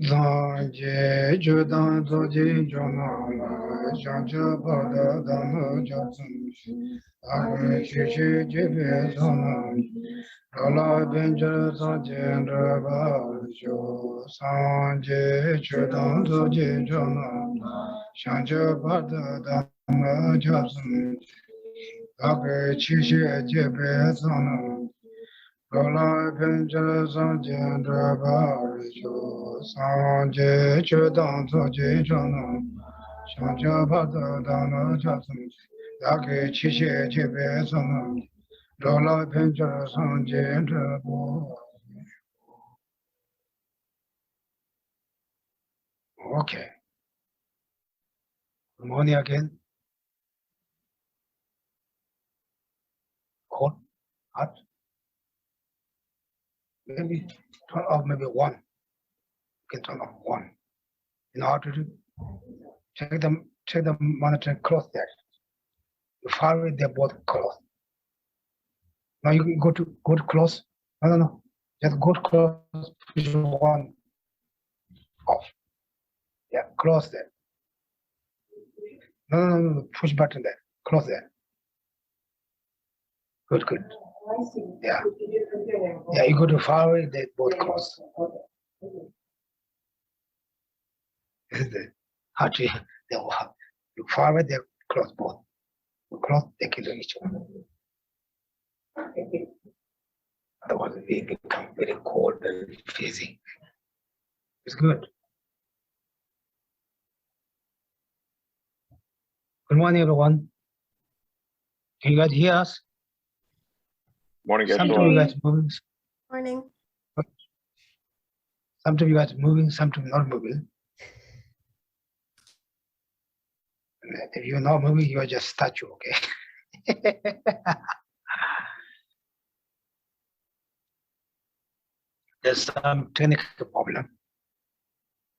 Zanje Judan Zoji Jona Shanja Pada Dana Jatsun Ake Chichi Jibe Zona Rala Benja Zanje Raba Jo Sanje Judan Zoji Jona Shanja Pada Dana Jatsun Ake Chichi Jibe Zona Rala Benja Zanje Raba Jo Sanje Judan Zoji Jona Shanja Pada Dana Jatsun Yake Chiche Jibe Zona Rola Pencha Sanje Drabo. Okay. Good morning again. Cold, hot. Maybe turn off maybe one. You can turn off one. You know how to do? Check the monitor close there. You far away, they're both close. Now you can go to close. No. Just go to close, push one off. Yeah, close there. No, push button there. Close there. Good. Yeah. Yeah, you go to far away, they both close. This is the how to they look far away, they close both. You close, they kill each other. Otherwise, we become very cold and freezing. It's good. Good morning, everyone. Can you guys hear us? Morning, Some of you guys moving. Morning. Some of you guys moving, some of you not moving. If you're not moving, you're just statue, okay? There's some technical problem.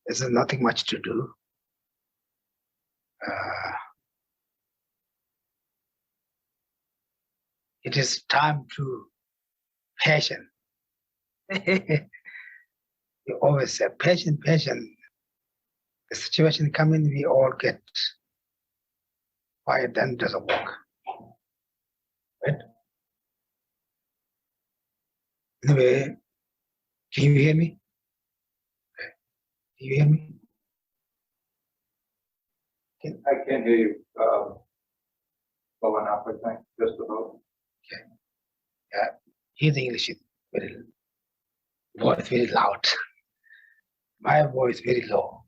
There's nothing much to do. It is time to patient. You always say patient. The situation come in, we all get quiet, then it doesn't work. Right? Anyway, can you hear me? Okay. Can you hear me? I can't hear you well enough, I think, just about. Okay. Yeah, his English is voice very loud. My voice very low.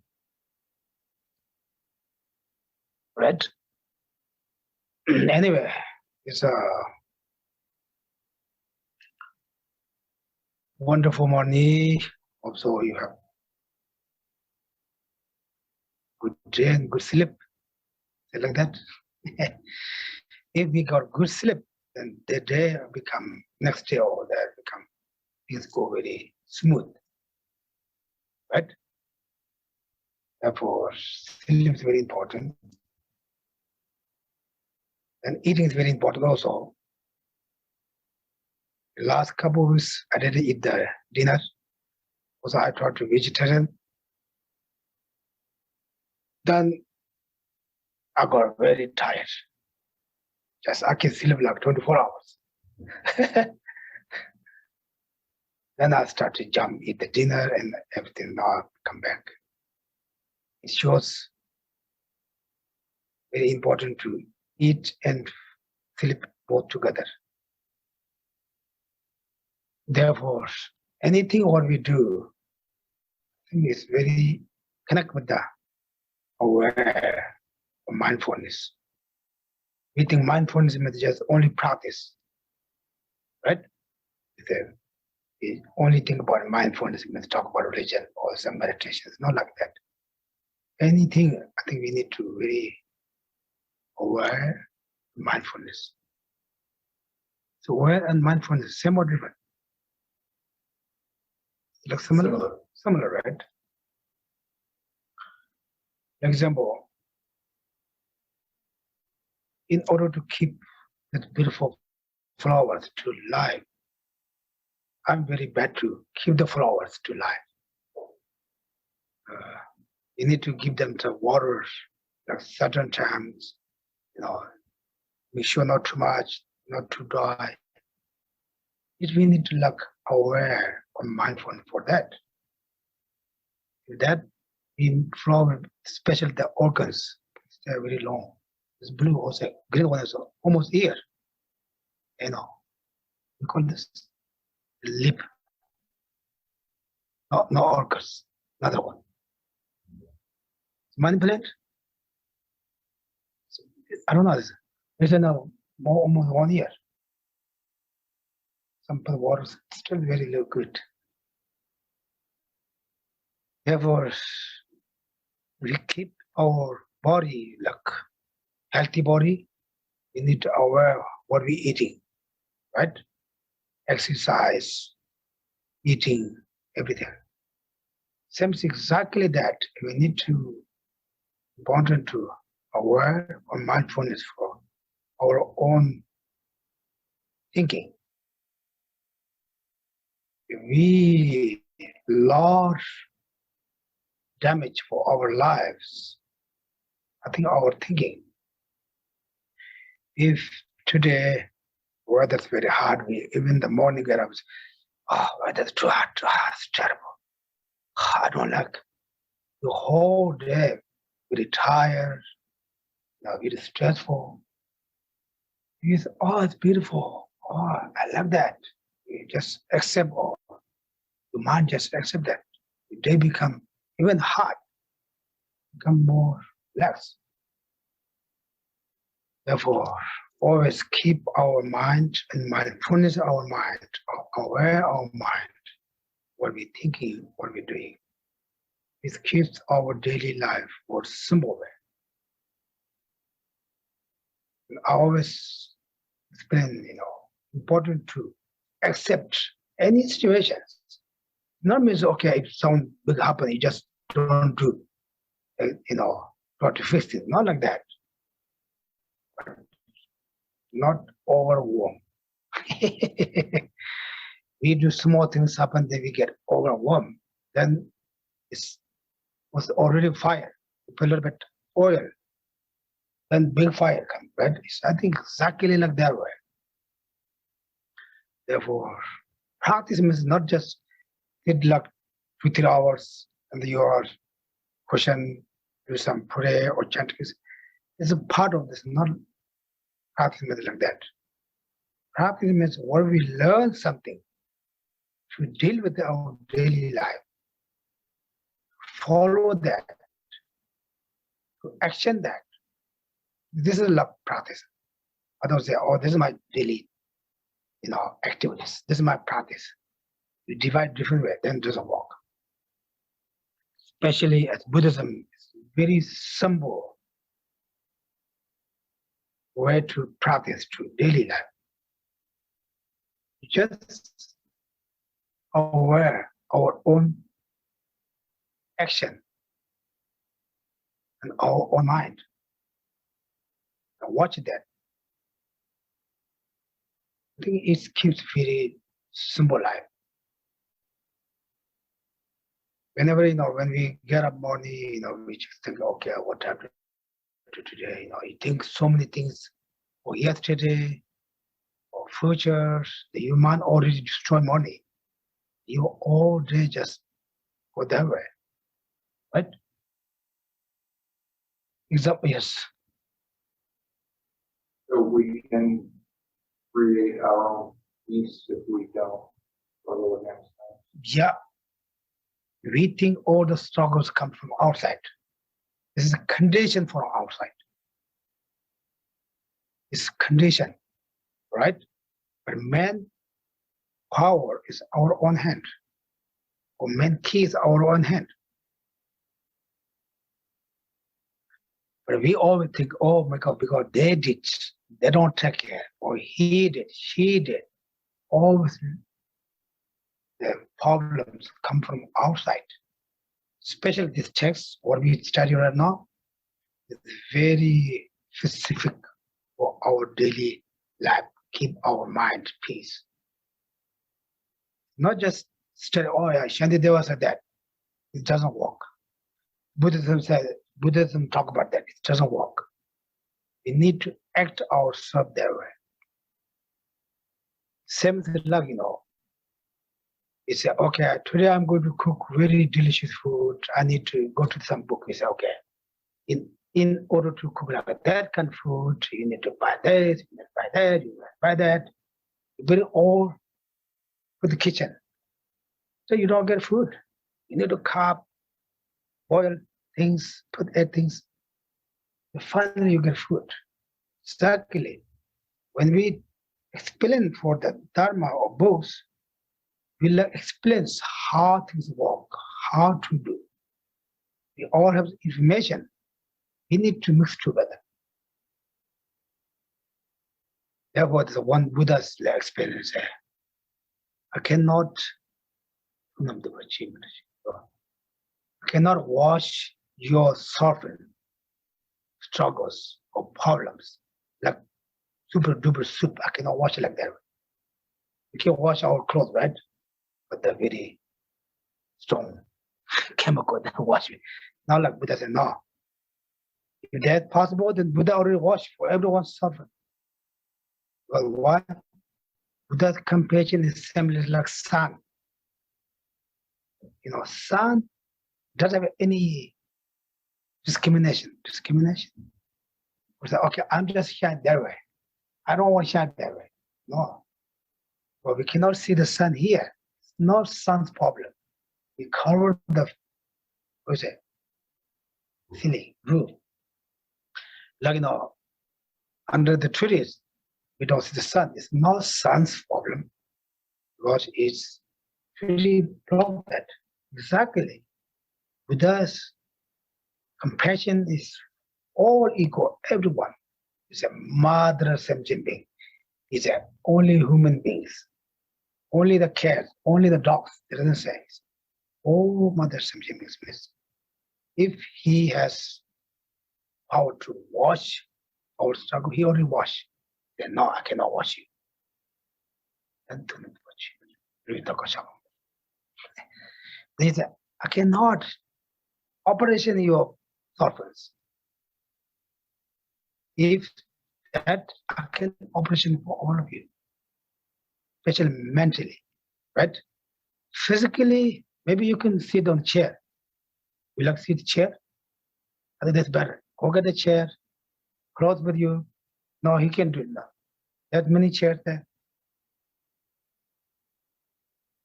Right? Anyway, it's a wonderful morning. Also, you have good day and good sleep. Say like that. If we got good sleep, then the day become next day or that become things go very smooth. Right? Therefore, sleep is very important. And eating is very important also. The last couple of weeks, I didn't eat the dinner. Also, I tried to vegetarian. Then I got very tired. Just I can sleep like 24 hours. Then I start to jump, eat the dinner and everything. Now I come back. It shows very important to eat and sleep both together. Therefore, anything what we do, I think is very connect with the aware of mindfulness. We think mindfulness means just only practice, right? We only think about mindfulness means talk about religion or some meditation. It's not like that. Anything, I think we need to really aware mindfulness. So aware and mindfulness, same or different? Like similar, right? Example, in order to keep that beautiful flowers to life, I'm very bad to keep the flowers to life. You need to give them the water like certain times, make sure not too much, not too dry. We need to look aware or mindful for that. That in flower, especially the organs, they're very long. This blue also, green one is almost here. We call this lip. No organs. Another one. Money plant. I don't know. It's now almost 1 year. Some of the water is still very low good. Therefore, we keep our body like healthy body. We need to aware what we're eating, right? Exercise, eating, everything. Same exactly that. We need to important to aware or mindfulness for our own thinking. If we large damage for our lives, I think our thinking. If today weather's very hard, even the morning get up, weather's too hot, it's terrible. I don't like the whole day, very tired, very stressful. It's beautiful. I love that. You just accept all. The mind just accept that. The day become even hard, become more relaxed. Therefore, always keep our mind and mindfulness our mind, aware our mind, what we're thinking, what we're doing. It keeps our daily life more simple way. I always explain, important to accept any situations. Not means, okay, if something big happen, you just don't do, try to fix it. Not like that. But not overwhelmed. We do small things happen, then we get overwhelmed. Then it was already fire. You put a little bit oil, then big fire comes, right? I think exactly like that way. Therefore, practice means not just sit like 2-3 hours and you are question, do some prayer or chant. It's a part of this, not practice means like that. Practice means what we learn something to deal with our daily life. Follow that, to action that. This is love practice. Others say, this is my daily, activities. This is my practice. You divide different way, then it doesn't work. Especially as Buddhism is very simple way to practice to daily life. Just aware our own action and our own mind. And watch that. I think it keeps very simple life. Whenever, when we get up morning, we just think, okay, what happened to today? You think so many things for yesterday, or future, the human already destroy money. You all day just go that way, right? Example, yes. So we can create our own peace if we don't struggle against that. Yeah. We think all the struggles come from outside. This is a condition for outside. It's condition, right? But man power is our own hand. Or man key is our own hand. But we always think, oh my God, because they did, they don't take care. Or he did, she did. Always the problems come from outside. Especially this text, what we study right now, is very specific for our daily life. Keep our mind peace. Not just study, oh yeah, Shantideva said that. It doesn't work. Buddhism talk about that. It doesn't work. We need to act ourselves that way. Same thing, like, you say, okay, today I'm going to cook very delicious food. I need to go to some book. We say, okay, in order to cook like that kind of food, you need to buy this, you need to buy that, you need to buy that. You bring all to the kitchen. So you don't get food. You need to carve, boil things, add things. And finally you get food. Exactly. When we explain for the Dharma or books, we explain how things work, how to do. We all have information. We need to mix together. Therefore, there's one Buddha's experience there. I cannot wash your suffering, struggles, or problems like super duper soup. I cannot wash it like that. We can wash our clothes, right? But they're very strong chemical that wash it. Not like Buddha said, no. If that's possible, then Buddha already washed for everyone's suffering. Well, why? Buddha's compassion is similar like sun. Sun doesn't have any discrimination. We say, okay, I'm just shine that way. I don't want to shine that way. No. But we cannot see the sun here. It's not sun's problem. We cover the ceiling, roof. Like, under the treatise, we don't see the sun. It's not sun's problem, because it's really blocked that. Exactly. Buddha's compassion is all equal, everyone. It's a mother same being. It's only human beings. Only the cats, only the dogs. It doesn't say. Oh, mother same beings, please. If he has power to wash our struggle, he already washed. Then no, I cannot wash you. And do not watch you. They say, I cannot operation your sufferings. If that, I can operation for all of you, especially mentally, right? Physically, maybe you can sit on a chair. You like to sit chair? I think that's better. Go get a chair, clothes with you. No, he can't do it now. There's many chairs there.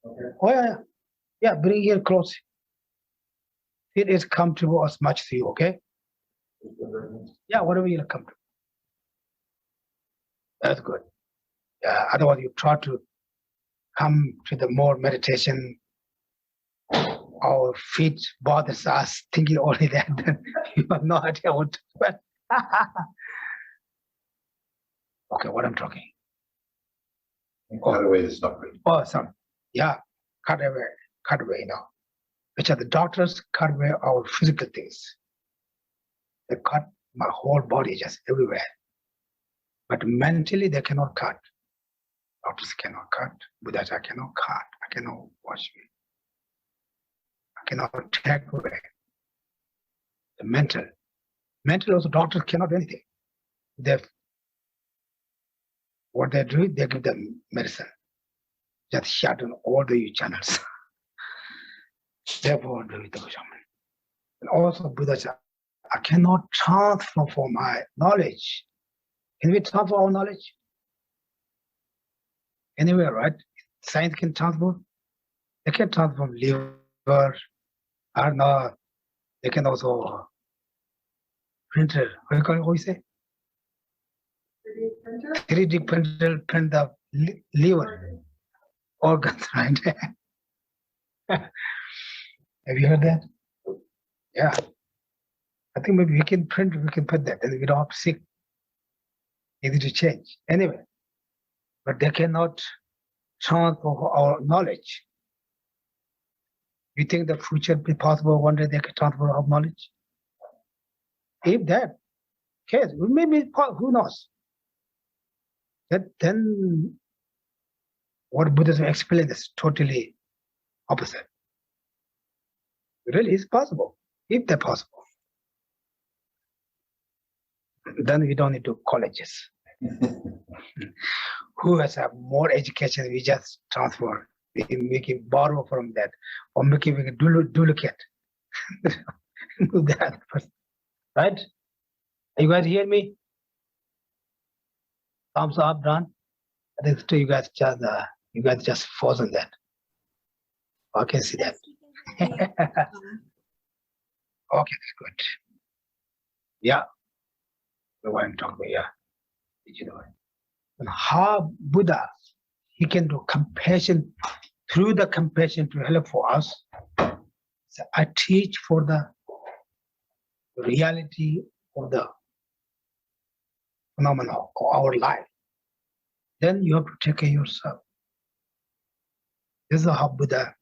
Okay. Oh yeah. Yeah, bring your clothes. It is comfortable as much to you, okay? Yeah, whatever you're comfortable. That's good. Otherwise, you try to come to the more meditation. Our feet bothers us, thinking only that. You have no idea what to do. Okay, what I'm talking. Cut away the suffering. Oh, some. Yeah, cut away, Which are the doctors cut away our physical things. They cut my whole body just everywhere. But mentally they cannot cut. Doctors cannot cut. Buddhas cannot cut. I cannot wash me. I cannot take away. The mental. Mental also doctors cannot do anything. What they do, they give them medicine. Just shut down all the channels. Therefore, and also Buddha said, I cannot transfer for my knowledge. Can we transfer our knowledge? Anywhere, right? Science can transfer. They can transform liver. I don't know. They can also print it. What you say? 3D printer print the liver organs, right? Have you heard that? Yeah. I think maybe we can put that, and we don't have to seek. Easy to change. Anyway, but they cannot transfer our knowledge. You think the future be possible one day they can transfer our knowledge? If that case, maybe, who knows? Then what Buddhism explains is totally opposite. Really, it's possible. if they're possible. Then we don't need to colleges. Who has more education, we just transfer. We can borrow from that, or we can duplicate. Move that person. Right? Are you guys hear me? Thumbs up, done. I think still you guys just frozen that. I can see that. Okay, that's good. Yeah. The one I'm talking about, yeah. Did you know it? And how Buddha, he can do compassion, through the compassion to help for us. So I teach for the reality of the phenomena of our life. Then you have to take care of yourself. This is how Buddha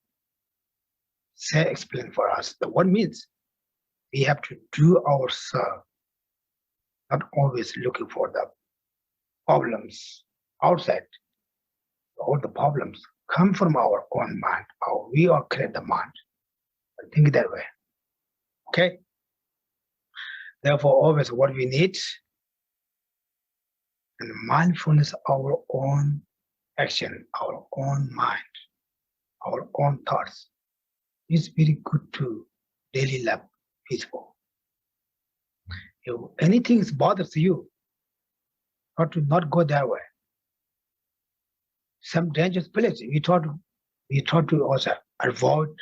explain for us. What means we have to do ourselves, not always looking for the problems outside. All the problems come from our own mind, how we all create the mind. Think that way. Okay? Therefore, always what we need, and mindfulness, our own action, our own mind, our own thoughts, is very good to daily life, peaceful. If anything bothers you, not go that way. Some dangerous place, we try to also avoid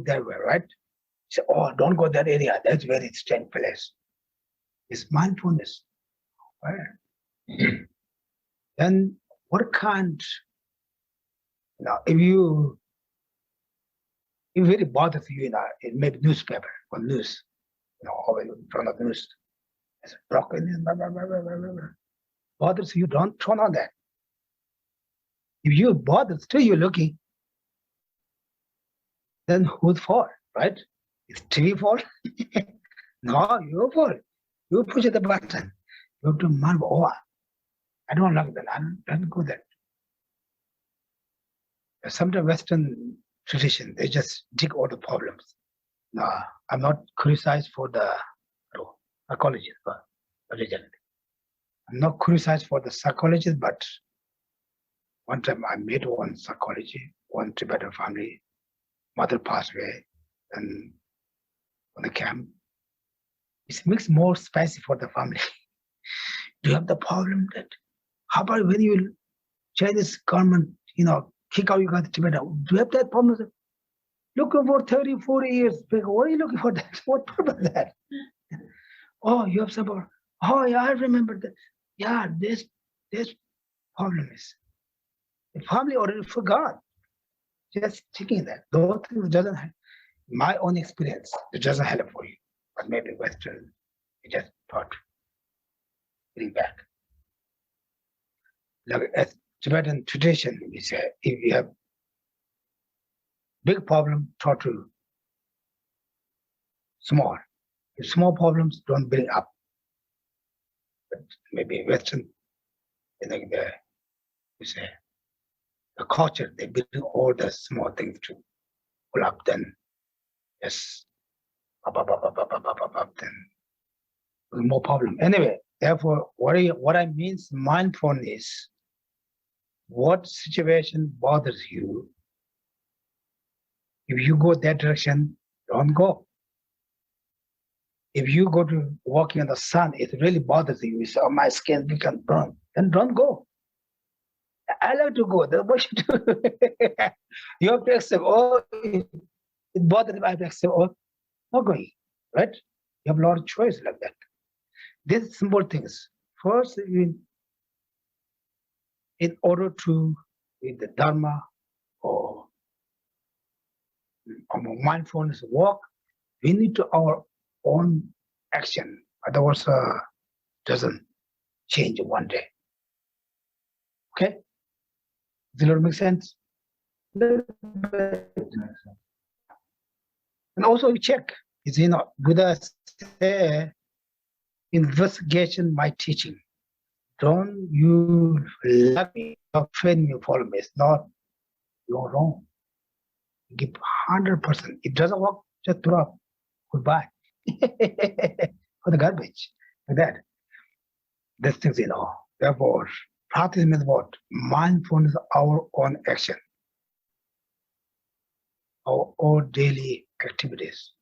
that way, right? Say, oh, don't go that area. That's very strange place. It's mindfulness. Right? Then what kind? If it really bothers you, it may be newspaper or news, always in front of news. It's broken, blah, blah, blah, blah, blah, blah. Bothers you, don't turn on that. If you're bothered, still you're looking, then whose fault, right? It's TV fault? No, your fault. You push the button. You have to move over. I don't like that. I don't go there. Sometimes Western tradition, they just dig all the problems. No, I'm not criticized for the psychologist, but originally. I'm not criticized for the psychologist, but one time I met one psychologist, one Tibetan family, mother passed away, and on the camp. It makes more spicy for the family. Do you have the problem that, how about when you Chinese government, kick out you guys to Tibet? Do you have that problem? Looking for 30, 40 years. What are you looking for that? What purpose is that? Oh, you have support. Oh, yeah, I remember that. Yeah, this problem is. The family already forgot. Just checking that. Those things doesn't help. My own experience, it doesn't help for you. But maybe Western, it just thought, bring back. Like as Tibetan tradition, we say, if you have big problem, try to small. If small problems, don't bring up. But maybe Western, we say, the culture, they bring all the small things to pull up, then yes, then more problem. Anyway, therefore, what I mean is mindfulness. What situation bothers you? If you go that direction, don't go. If you go to walking in the sun, it really bothers you. You say, oh, my skin becomes burnt. Then don't go. I like to go. That's what you do. You have to accept, oh, it bothers me, I have to accept, oh, not going, right? You have a lot of choice like that. These simple things. First, in order to, with the Dharma or mindfulness walk, we need to our own action. Otherwise, doesn't change one day. Okay? Does it make sense? And also you check. Is Buddha say, investigation my teaching. Don't you love me, don't train me, follow me. It's not, you're wrong. Give 100%. It doesn't work, just throw up. Goodbye. For the garbage. Like that. These things, Therefore, practice means what? Mindfulness, our own action. Our own daily activities.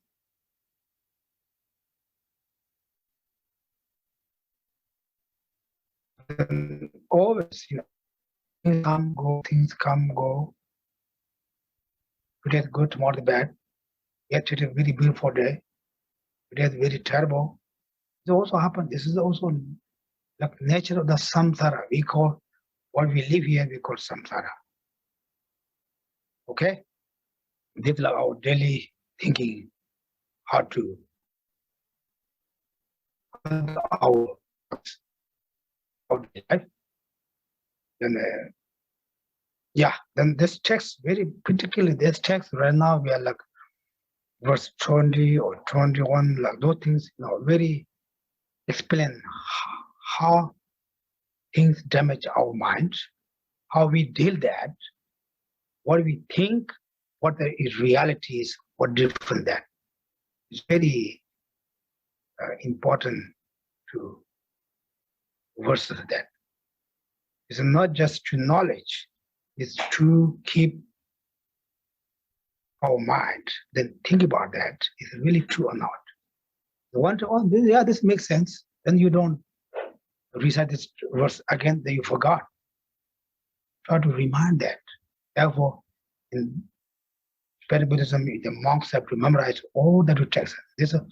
And always, things come, go. Today is good, tomorrow is bad. Yet it is very beautiful day. Today is very terrible. It also happens. This is also like nature of the samsara. We call what we live here, we call samsara. Okay? This is like our daily thinking, how to our life. Then then this text, very particularly this text right now, we are like verse 20 or 21, like those things, very explain how things damage our mind, how we deal that, what we think, what the reality is, what different that. It's very important to versus that. It's not just to knowledge, it's to keep our mind, then think about that. Is it really true or not? You want to, this makes sense. Then you don't recite this verse again, then you forgot. Try to remind that. Therefore, in Tibetan Buddhism, the monks have to memorize all the texts. This is a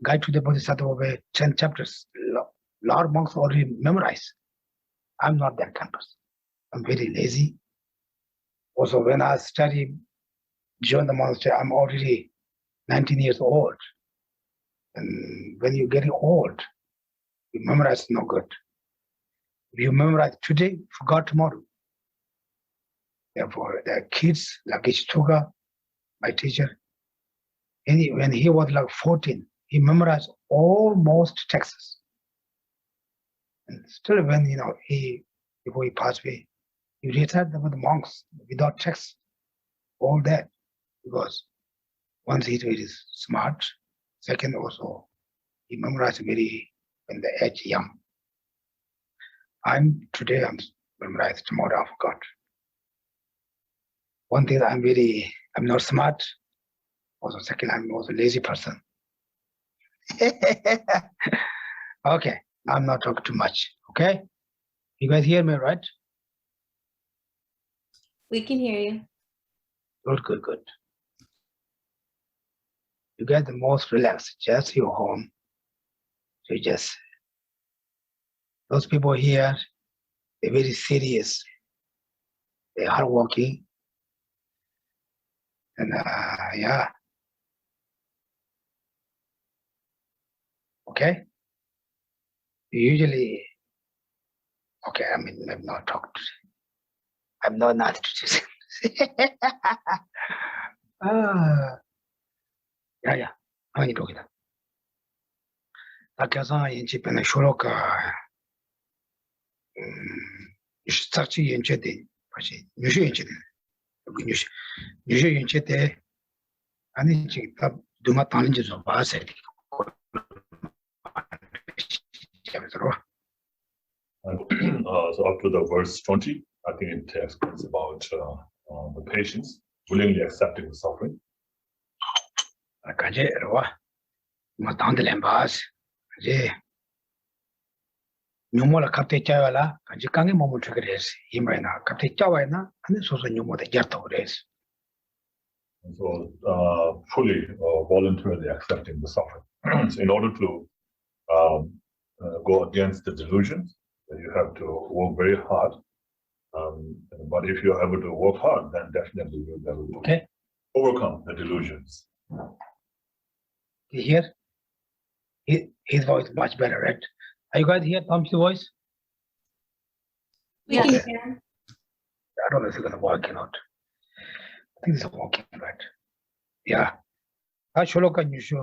Guide to the Bodhisattva Way, 10 chapters. A lot of monks already memorize. I'm not that kind of person. I'm very lazy. Also, when I study, join the monastery, I'm already 19 years old. And when you're getting old, you memorize no good. If you memorize today, forgot tomorrow. Therefore, the kids, like Geshe, my teacher, when he was like 14, he memorized almost texts. And still when, before he passed away, he recited with the monks without text, all that. Because once he's very smart, second also, he memorized very when the age young. Today I'm memorized, tomorrow I forgot. One thing I'm not smart. Also second, I'm also a lazy person. Okay, I'm not talking too much, okay? You guys hear me, right? We can hear you. Good. You get the most relaxed, just your home. So those people here, they're very serious. They're hardworking. And okay? Usually, okay, I'm not talking to you. I'm not nice to you. How you talking? Akasan yenchi pena sholoka sarchi yenche de pashi nyushu yenche de nyushu yenche de ani chi tab duma tanlinje zo ba se So up to the verse 20, I think it explains about the patience, willingly accepting the suffering. Kaje erwa matandelen bas je nyumola kapte chawala kaje kange momo trigres himaina kapte chawaina ane soso nyumo de jarto res. So fully voluntarily accepting the suffering. So in order to go against the delusions, you have to work very hard. But if you're able to work hard, then definitely you'll be able to overcome the delusions. You hear? His voice is much better, right? Are you guys hear Tom's voice? We can hear. I don't know if it's gonna work or not. I think it's working, right? Yeah. I sholoka nyushu.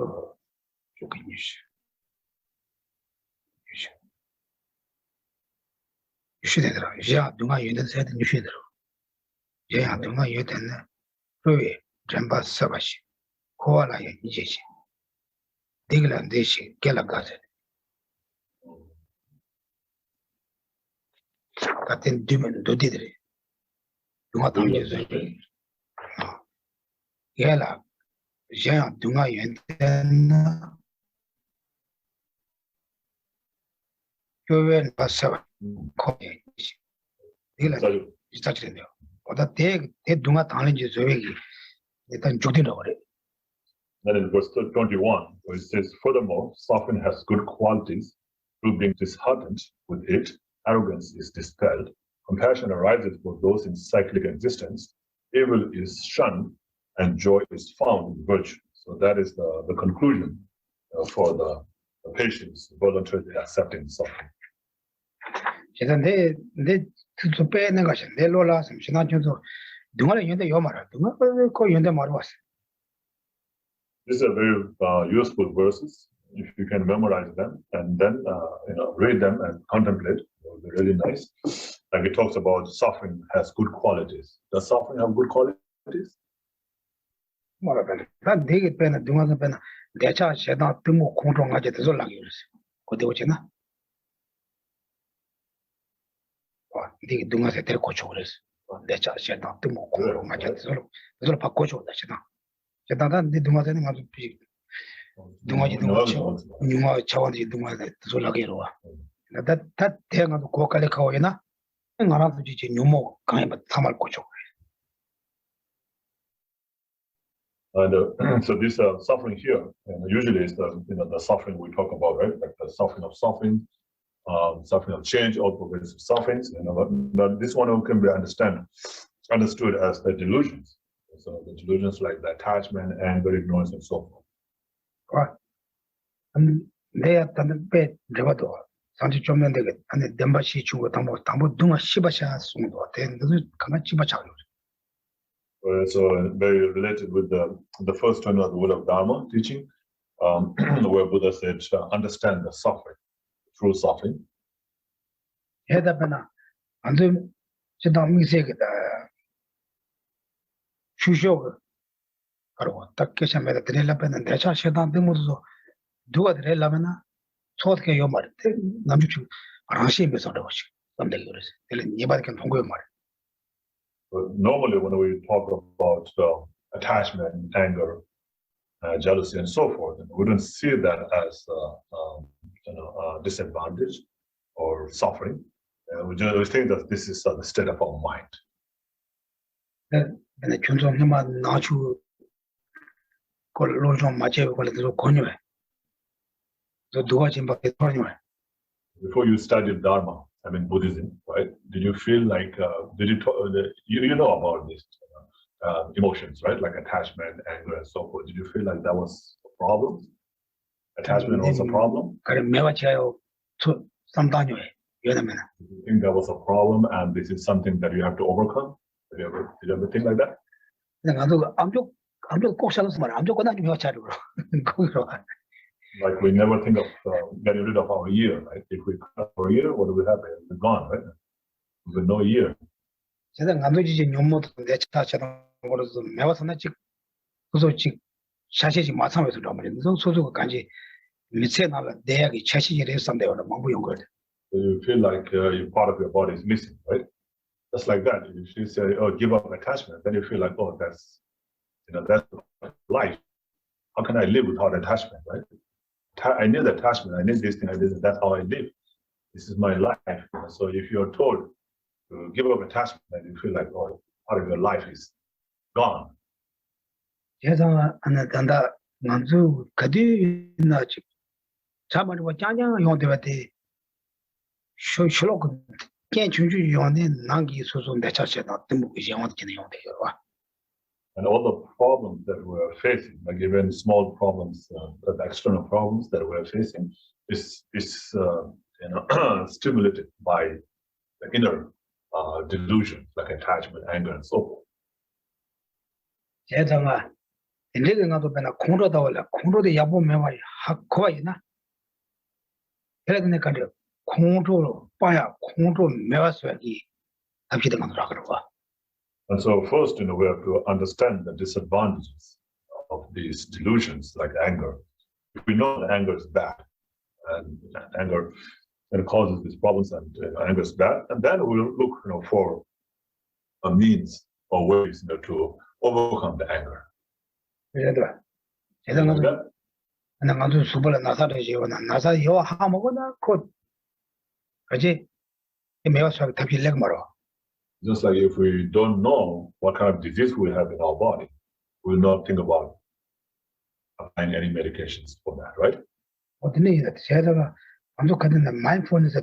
유시되더라. 유시야, 누가 유는 새도 유시더라. 얘야, 누가 유는 왜? Remba Savashi, Koala Yishi, Diglan Dishi, Gelagazet. Katin Duman Dodidri. Dumatam is Gela, Jean Dunga Yenten. You're Basava, Koya. Diglan is touching there. Or that they do not challenge is very. Then in verse 21, where it says, furthermore, suffering has good qualities, through being disheartened with it, arrogance is dispelled, compassion arises for those in cyclic existence, evil is shunned, and joy is found in virtue. So that is the conclusion for the patience voluntarily accepting suffering. These are very useful verses. If you can memorize them and then read them and contemplate, it will be really nice. Like it talks about suffering has good qualities. Does suffering have good qualities? And so this suffering here, usually is the suffering we talk about, right? Like the suffering of suffering, suffering of change, all progressive sufferings. But this one can be understood as the delusions. So the delusions like the attachment, anger, ignorance, and so forth. Right. And they are the bed, Devado. Santi Chomendeg, and the Dembashi Chu, Tambo Duma Shibasha Sundo, then the Kamachibacha. So very related with the first one of the word of Dharma teaching, where Buddha said, understand the suffering, true suffering. Hedapena, and then Chedam music, Shusho, Takesha made a Trelapen and Desha Shedan Demuzo, do a Relavana, Sot Yomar, Namchu, Ranshim is on the watch, some days, telling anybody can go. But normally, when we talk about attachment, anger, jealousy, and so forth, we don't see that as disadvantage or suffering. We think that this is the state of our mind. And the children of Nachu call Lojon Mache, call it Konue. So do watch him, but it's Konue. Before you studied Dharma, I mean Buddhism, right? Did you feel like, you know about this emotions, right? Like attachment, anger, and so forth. Did you feel like that was a problem? Attachment was a problem? Do you think that was a problem and this is something that you have to overcome? Did you ever think like that? Like we never think of getting rid of our year, right? If we cut our year, what do we have? We're gone, right? With no year. So you feel like part of your body is missing, right? Just like that. If you say, oh, give up attachment, then you feel like, oh, that's life. How can I live without attachment, right? I need attachment, I need this thing, that's how I live. This is my life. So if you're told to give up attachment, then you feel like, oh, part of your life is gone. And all the problems that we're facing, like even small problems, the external problems that we're facing, is stimulated by the inner delusion, like attachment, anger, and so forth. And so first, we have to understand the disadvantages of these delusions like anger. If we know that anger is bad, and anger causes these problems, and anger is bad, and then we'll look for a means or ways to overcome the anger. Just like if we don't know what kind of disease we have in our body, we will not think about applying any medications for that, right? Mindfulness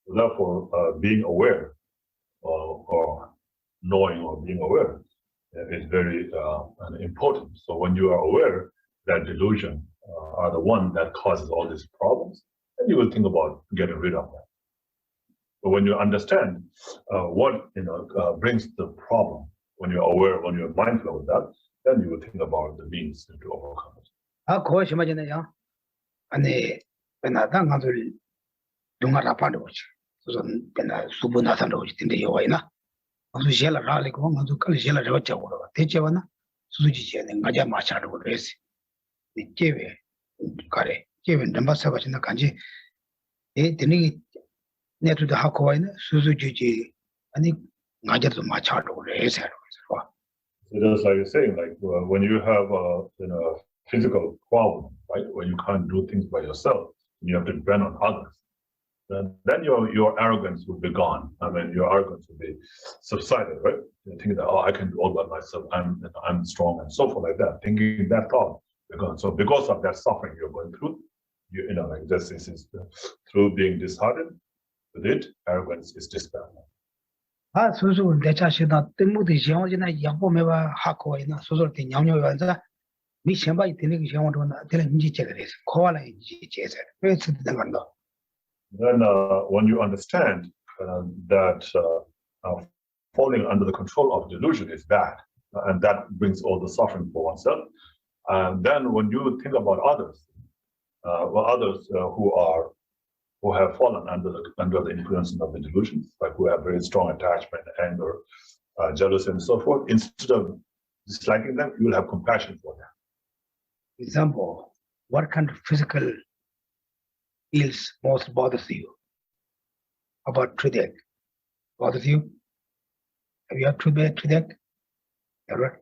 Therefore, being aware or knowing or being aware is very important. So when you are aware that delusion are the one that causes all these problems, then you will think about getting rid of them. But when you understand what brings the problem, when you're aware, when you're mindful of that, then you will think about the means to overcome it. So just like you're saying, like when you have a physical problem, right, when you can't do things by yourself, and you have to depend on others, then your arrogance will be gone. I mean, your arrogance will be subsided, right? You think that, oh, I can do all by myself. I'm strong and so forth like that. Thinking that thought, you're gone. So because of that suffering you're going through, like this is through being disheartened with it, arrogance is dispelled. So then when you understand that falling under the control of delusion is bad, and that brings all the suffering for oneself, and then when you think about others, who have fallen under the influence of the delusions, like who have very strong attachment, anger, jealousy, and so forth, instead of disliking them, you will have compassion for them. Example, what kind of physical ills most bothers you? About toothache bothers you? Have you had toothache? Ever?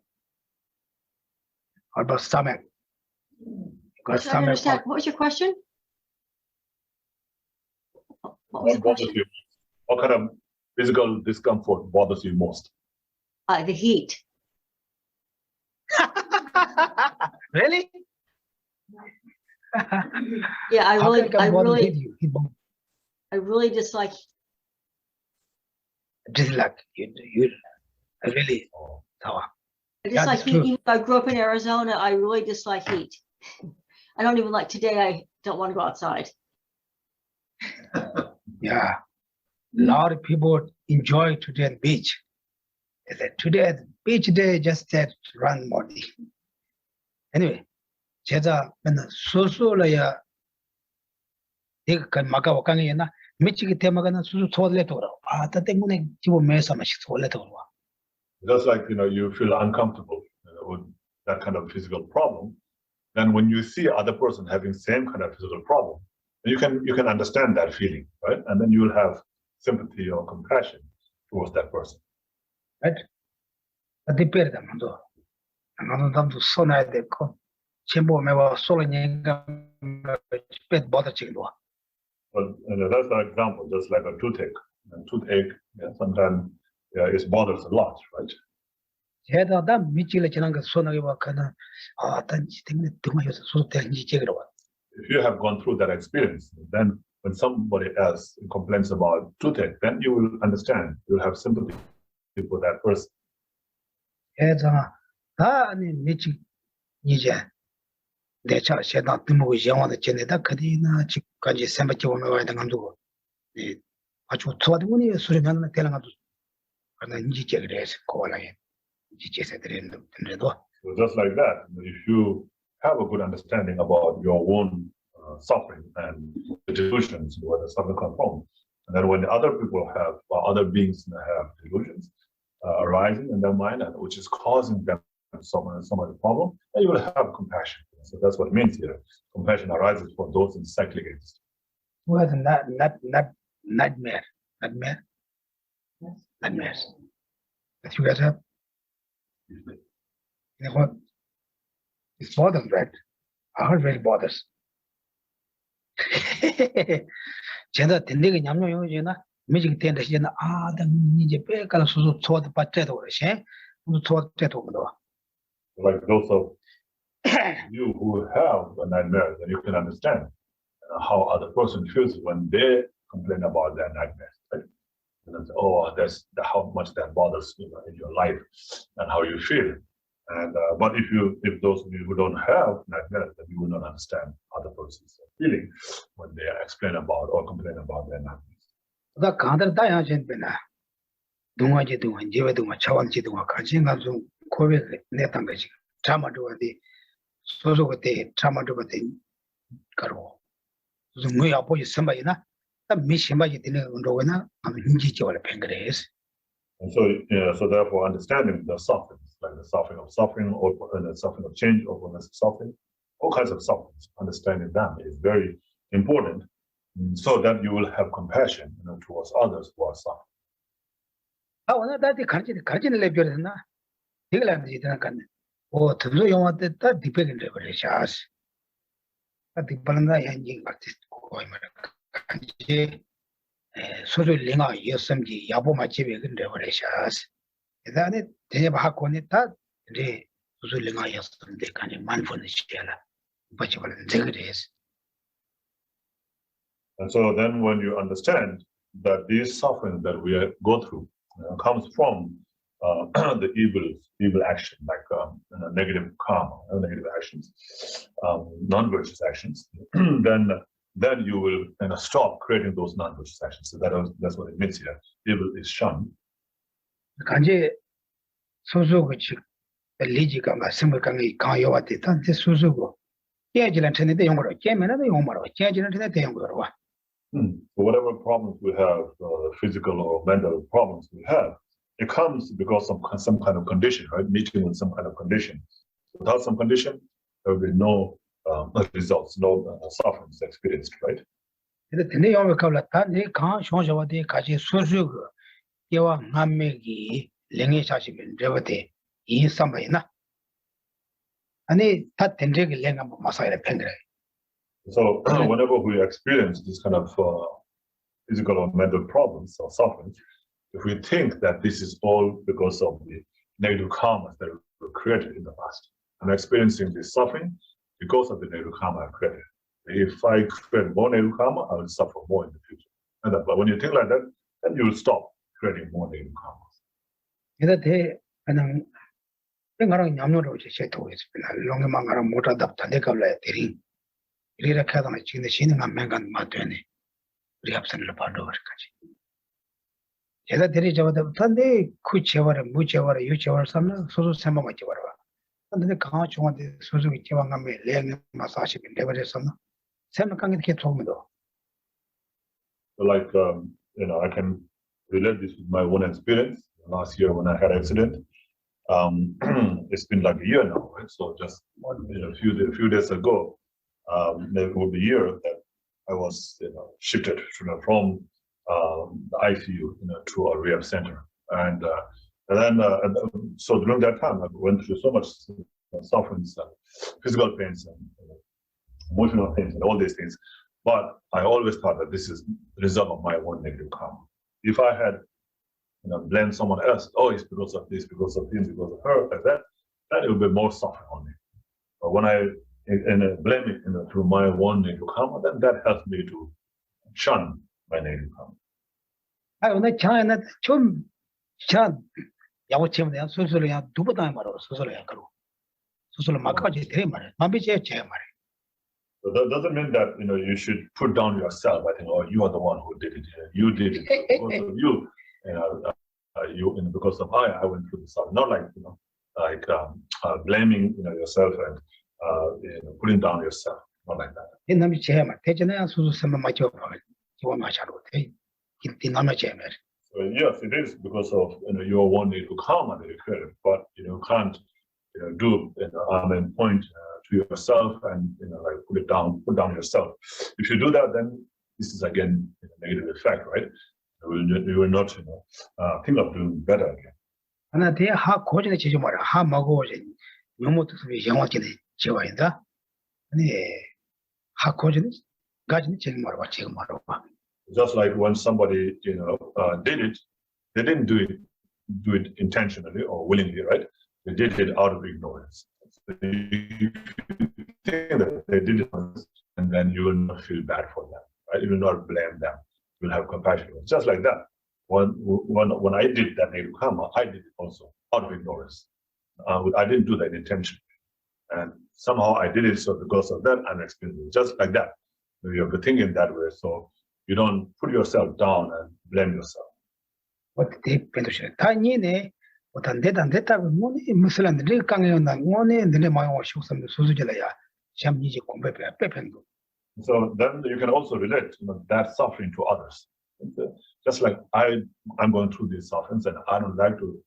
What about stomach? I don't understand. What was your question? What was the question? What kind of physical discomfort bothers you most? The heat. Really? Yeah, I really dislike. Dislike you really. I dislike heat. Even though I grew up in Arizona, I really dislike heat. I don't even like today. I don't want to go outside. Yeah, a lot of people enjoy today at the beach. They said today at the beach day, just that run body. Anyway, 제가 맨날 소소라야 내가 그 마가 와강이나 미치기 때문에 수수 토레토로 아따 때문에 집어 매서 마시 토레토로. Just like you feel uncomfortable with that kind of physical problem, then when you see other person having same kind of physical problem, you can understand that feeling, right? And then you will have sympathy or compassion towards that person. Right? But the perda mando. Mando tanto sona de ko. Chembo mewa solo nyanga pet bother chingwa. But that's an example, just like a toothache. Toothache, sometimes it bothers a lot, right? If you have gone through that experience, then when somebody else complains about toothache, then you will understand, you will have sympathy for that person. So just like that, if you have a good understanding about your own suffering and the delusions, where the suffering comes from, and then when the other people have, or other beings have delusions arising in their mind, and which is causing them some of the problem, then you will have compassion. So that's what it means here. Compassion arises for those in cyclic existence. Well, nightmare. Nightmares. That you guys have? You know what? It's bothers, right? Our heart really bothers. Chenda tending yamno yona, magic tender jena the Nijape Kalasuzu taught the potato, who taught Teto. Like those of you who have a nightmare, then you can understand how other person feels when they complain about their nightmares. Right? And say, oh, that's how much that bothers you in your life and how you feel. And but if those of you who don't have nightmares, then you will not understand other person's feeling when they explain about or complain about their nightmares. The counter diagen bena Dungaji Dunga, Jiva Dunga, Chawanji Dunga, Kajinga Zung, Kobe Netangaji, Tramadua de Sozote, Tramadua Karo. Zumuya boy somebody na, the Mishimbaji dinner on Rowena, and Hinji or Pengres. And so therefore understanding the sufferings, like the suffering of suffering or the suffering of change or of suffering, all kinds of sufferings, understanding them is very important so that you will have compassion towards others who are suffering. I want that the Kajin Lebiana, Higland Jitan, or to do you want that dependent revelations. At the Balanda Yanjing artist, Suru Linga, Yosemji, Yaboma Chibi revelations. Then it, they have Hakonita, they Zulinga Yosem, they can mindfulness shella, but you will take it is. And so then when you understand that these suffering that we go through comes from the evil action, like negative karma, negative actions, non-virtuous actions, then you will stop creating those non-virtuous actions. So that's what it means here. Evil is shunned. Kanje Suzuki, the Lijikanga, Simulkangi, Kayawati, Tanti Suzugo. Yajilan Tene Yongoro, Jamina the Yomaro, Yajilan Tene Yongoro. So whatever problems we have, physical or mental problems we have, it comes because of some kind of condition, right? Meeting with some kind of condition. Without some condition, there will be no results, no sufferings experienced, right? The Tene Yomaka, Tani, Kan, Shonjawati, Kaji, Suzugo, Yawa Namegi, Lengi Shashibin, Devate, in somebody. And it Tat Tendrig Lenga Masai Pengre. So whenever we experience this kind of physical or mental problems or suffering, if we think that this is all because of the negative karmas that were created in the past, I'm experiencing this suffering because of the negative karma I've created. If I create more negative karma, I will suffer more in the future. But when you think like that, then you will stop creating more negative karmas. And I'm not said to it, long among our motor adapter, they come like the Rira Catholic in the Shin and Mangan Matene, Reabsent Lapado. Yet there is the Sunday, Kuchever, Muchever, Uchever, some Susu Samamachever. And the couch wanted Suzu Chivangame, Lang, Massage, and Dever Summer. Sam can't get home though. Like, I can relate this with my own experience. Last year when I had an accident, it's been like a year now, right? So just a few days ago, there will be a year that I was shifted from the ICU to a rehab center, and then so during that time I went through so much suffering, physical pains and emotional pains and all these things. But I always thought that this is the result of my own negative karma. If I had blame someone else, oh, it's because of this, because of him, because of her, like that, then it will be more suffering on me. But when I blame it through my own negative karma, then that helps me to shun my negative karma. I want to China, Chum, Chan, Yawachim, the Susulia, Dubadamaro, Susulia, Susula Makaji, Mambiche, Chamber. So that doesn't mean that you should put down yourself. I think, oh, you are the one who did it. You did it. Because of you, because of I went through the suffering. Not like blaming yourself and putting down yourself. Not like that. So yes, it is because of your wanting to karma that you created, but you can't do point to yourself and like put down yourself. If you do that, then this is again a negative effect, right? You will not think of doing better again. Just like when somebody did it, they didn't do it intentionally or willingly, right? They did it out of ignorance. So you think that they did it, and then you will not feel bad for them, right? You will not blame them. You will have compassion. Just like that. When I did that negative karma, I did it also out of ignorance. I didn't do that intentionally, and somehow I did it. So because of that, I'm experiencing just like that. You have to think in that way, so you don't put yourself down and blame yourself. So then you can also relate that suffering to others. Just like I'm going through these sufferings and I don't like to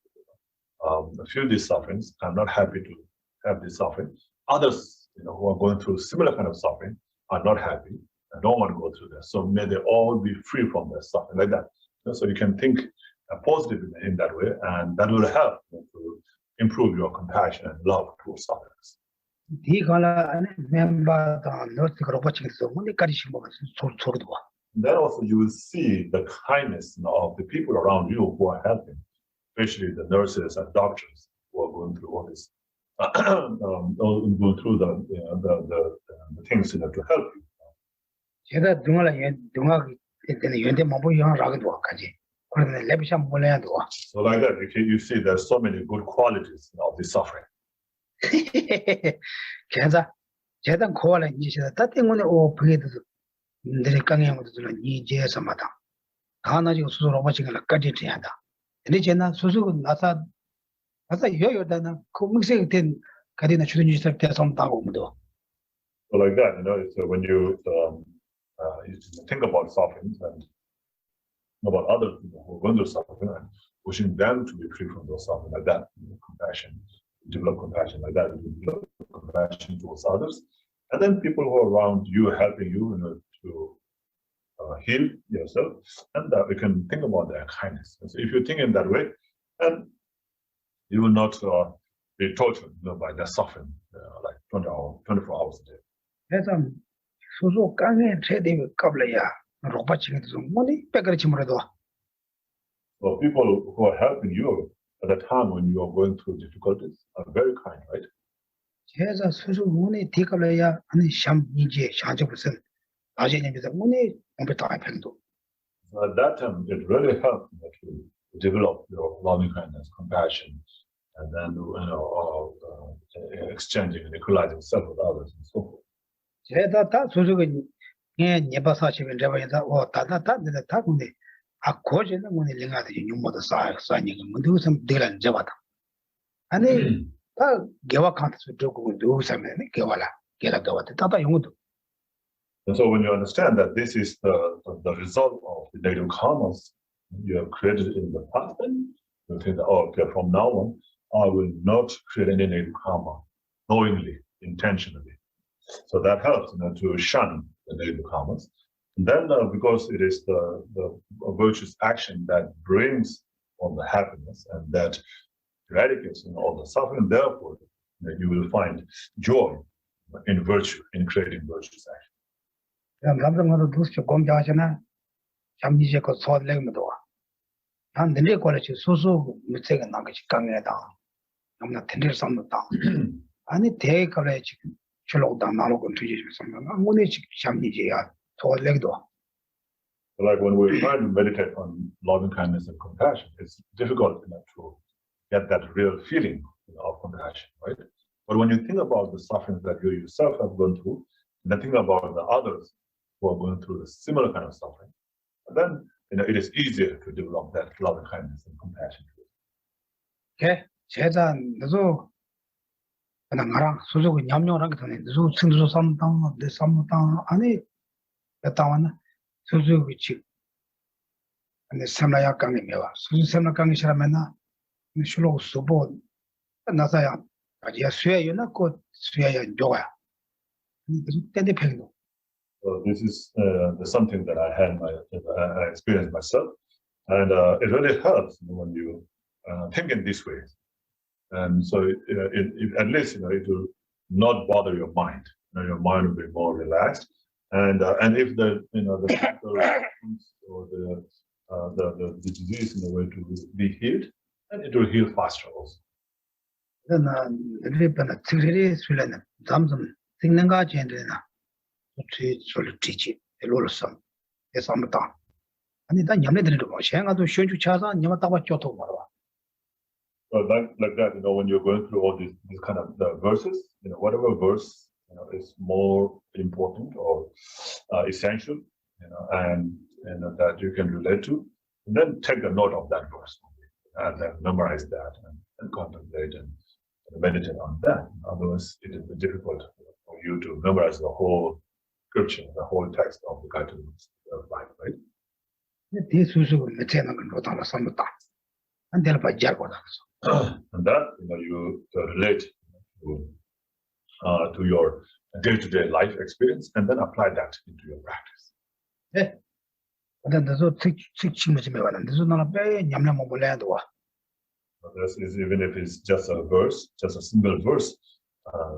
feel these sufferings. I'm not happy to have this suffering. Others who are going through similar kind of suffering are not happy and don't want to go through this. So may they all be free from their suffering, like that. So you can think positively in that way, and that will help to improve your compassion and love towards others. Then also you will see the kindness of the people around you who are helping, especially the nurses and doctors who are going through all this, going through the things to help you. So like that, you see there's so many good qualities of the suffering. So like that, so when you think about suffering and about other people who are going through suffering and pushing them to be free from those suffering, like that, compassion, develop compassion like that, develop compassion towards others, and then people who are around you helping you, to heal yourself, and you can think about their kindness. And so if you think in that way, then you will not be tortured by their suffering like 24 hours a day. So people who are helping you at the time when you are going through difficulties are very kind, right? So at that time, it really helped to develop your loving kindness, compassion, and then exchanging and equalizing self with others and so forth. And so when you understand that this is the result of the negative karmas you have created in the past, then you think that, okay, from now on, I will not create any negative karma knowingly, intentionally. So that helps to shun the negative karmas. And then because it is the virtuous action that brings all the happiness and that eradicates all the suffering, therefore you will find joy in virtue, in creating virtuous action. Like when we're trying to meditate on loving kindness and compassion, it's difficult to get that real feeling of compassion, right? But when you think about the suffering that you yourself have gone through, and then think about the others who are going through a similar kind of suffering, then it is easier to develop that loving kindness and compassion. Okay, 제단 너도 그냥 나랑 소속이 냠냠하게 되네. 너도 승도 삼당 내 삼당 안에 했다만 소속이 지. 근데 삼라야 강에 매와. 소속 삼라 강에 싫으면은 술로 수보 나사야 아지야 수야요나 곧 수야야 요가야. 그래서 때대 평도. So this is something that I experienced myself, and it really helps when you think in this way. And so at least it will not bother your mind. Your mind will be more relaxed, and if the symptoms or the disease in a way to be healed, then it will heal faster also. then 일본의 특별히 술래는 잠좀 듣는 거 전에나 술 지지 일로서 해서 아무다 아니 난 염려되는 거 생각도 쉬운지 찾아서 녀마 따와 쫓고 말아. So like that, when you're going through all these kind of verses, whatever verse is more important or essential, and that you can relate to, and then take the note of that verse and then memorize that and contemplate and meditate on that. Otherwise, it is difficult for you to memorize the whole scripture, the whole text of the Tibetan Buddhist life, right? 이 수수를 내체는 건 못하나 삼다. 안 될 바 잘 보다. And that you relate to your day-to-day life experience and then apply that into your practice. 네. 근데 너도 특징 뭐지 매 왔는데 너 나라 배 냠냠 못 몰라도 와. This is even if it's just a verse, just a single verse,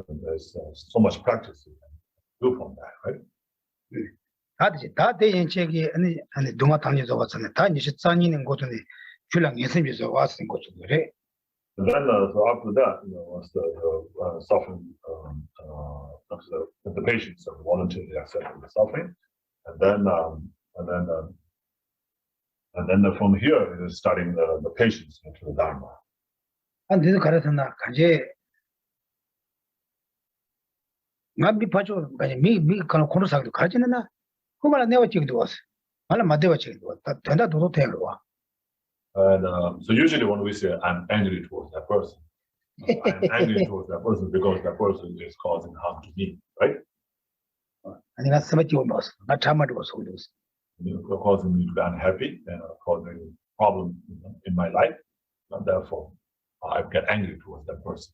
there's so much practice you can do from that, right? 다 대연책이 아니 동아 당에서 왔었네. 다 24년인 곳에 줄랑 예선에서 왔은 곳 그래. And then so after that, once the suffering, the patients are voluntarily accepting the suffering, and then from here it is starting the patience into the Dharma. 안 되는 가르쳤나 가제 나비 봐줘 가제 미 가는 코로사도 가지는나 그말 내가 찍도 왔어. 말은 맞대와 찍도 왔다. 된다 도도 되는 거. And so usually when we say I'm angry towards that person, I'm angry towards that person because that person is causing harm to me, right? 아니 나 스마트 못 봤어. 나 참아도 봤어. Causing me to be unhappy and causing problems in my life, and therefore I get angry towards that person.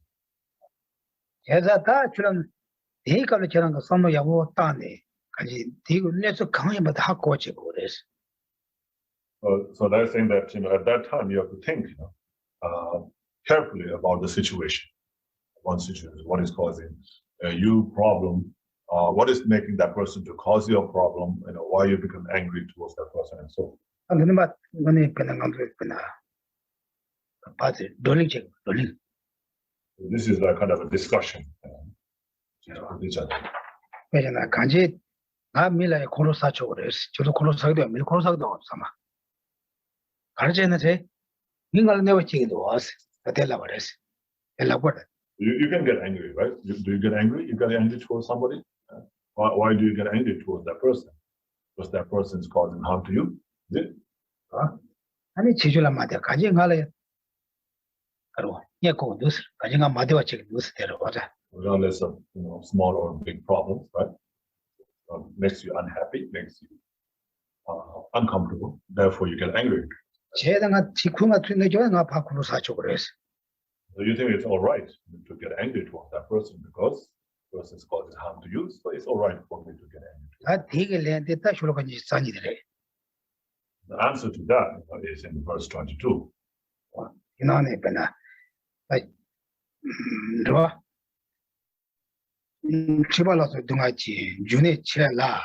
제가 다 주는 대가로 저런 거 선물하고 따네. 가지 대고 내서 강해마다 하고 지고 그래서. So they're saying that at that time you have to think carefully about the situation. One situation, what is causing you problem, what is making that person to cause you a problem, why you become angry towards that person, and so on. 근데 막 이번에 그냥 안 그랬구나. 돌링. This is like kind of a discussion with each other. 그래서 나 간지 나 밀라에 코로사초 그래서 저도 코로사기도 밀 코로사기도 없어마. 가르치는데 민가를 내가 찍기도 왔어. 될라 그랬어. 될라 그래. You can get angry, right? Do you get angry? You get angry towards somebody? Why do you get angry towards that person? Because that person is causing harm to you? Is it? 아니 지줄라 마대 가지 가래. 그러고 예고 누스 가지가 마대와 찍기 누스 데려가자. Regardless of small or big problems, right? Makes you unhappy, makes you uncomfortable. Therefore, you get angry. 제가 직후가 튀는 저가 밖으로 사죠 그래서. So you think it's all right to get angry towards that person because the person is causing harm to you, so it's all right for me to get angry. 아 되게 렌데다 쇼로가지 산이들에. The answer to that is in verse 22. 이나네 배나. 너 치발라서 등하지 준에 칠라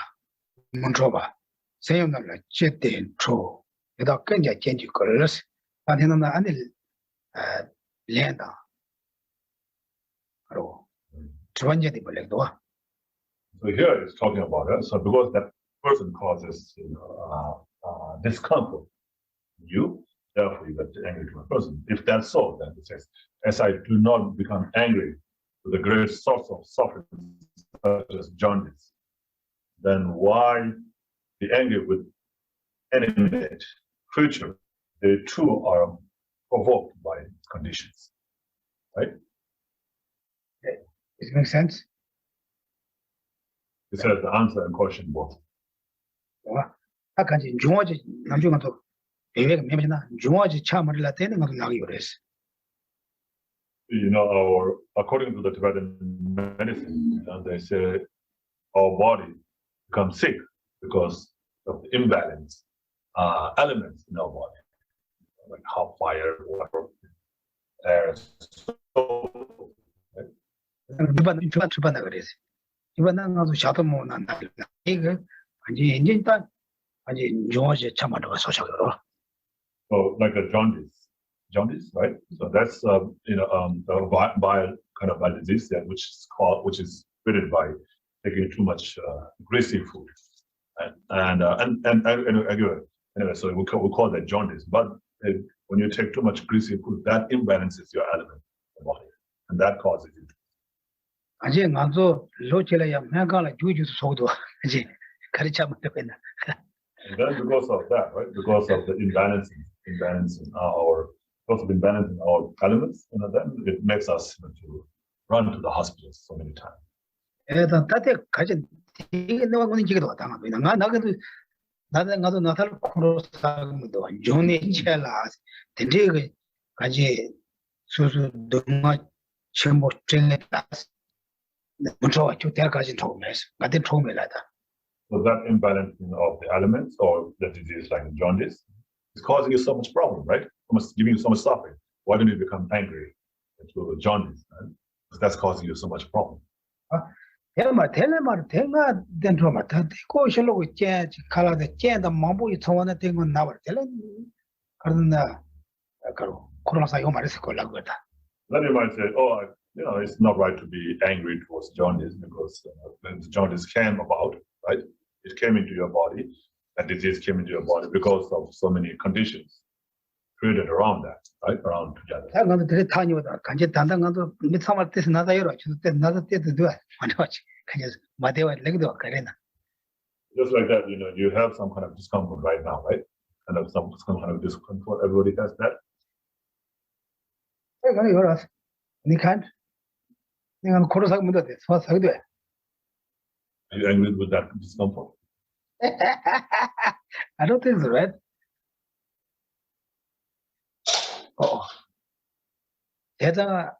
멈춰봐. 세연날라 제때 초 내가更加坚决 걸었어. 나한테는 안에 렌다. 그리고 두 번째도 벌레도 와. So here it's talking about it. So because that person causes discomfort in you, therefore you get angry to a person. If that's so, then it says, as I do not become angry with the great source of suffering, such as jaundice, then why be angry with animate creature, they too are provoked by conditions, right? It makes sense. This is the answer and question both. 아까지 중화지 남중한테 배가 매매나 중화지 참을 라테는 것도 나기 그랬어. You know, according to the Tibetan medicine, they say our body becomes sick because of the imbalance elements in our body, like hot fire, water, air, soul. 주반다 그랬어. 이번에 가서 샤도 못 난다. 이거 아니 이제 일단 아니 중화지 참아도 소식으로. So like a jaundice, right? So that's a vile kind of a disease that which is treated by taking too much greasy food, and anyway, so we call that jaundice. But when you take too much greasy food, that imbalances your element in the body, and that causes it. 아직 나도 로체라야 내가라 주주도 소도 이제 가르쳐 못 되겠나. And then because of that, right? Because of the imbalance in our elements, then it makes us to run to the hospitals so many times. 애다 따대 가진 이게 내가 오는 지게도 왔다 나 나도 나도 나탈 코로사도 존이 첼라 근데 그 가지 수수 동마 첨부 쟁했다 먼저 저때까지 처음에서 나한테 처음에라다. So that imbalancing of the elements or the disease like jaundice is causing you so much problem, right? Giving you so much suffering. Why don't you become angry into jaundice? Right? Because that's causing you so much problem. 텔마 dentro mata ko shelo ko che kala de che da mambo I thona te ngon na tel karna karo corona sa yo maris ko la gota. Then you might say, oh, it's not right to be angry towards jaundice because the jaundice came about, right? It came into your body, and disease came into your body because of so many conditions created around that, right? Around together. 나도 되게 타니오다. 간제 단단가도 미사말 때서 나다 여러 주때 나도 때도 돼. 맞지. 그냥 마대와 레기도 그래나. Just like that, you have some kind of discomfort right now, right? And some kind of discomfort. Everybody has that. 내가 여러 니칸 내가 코로사 문제 돼. 소사도 돼. Are you angry with that discomfort? I don't think so, right? 대장아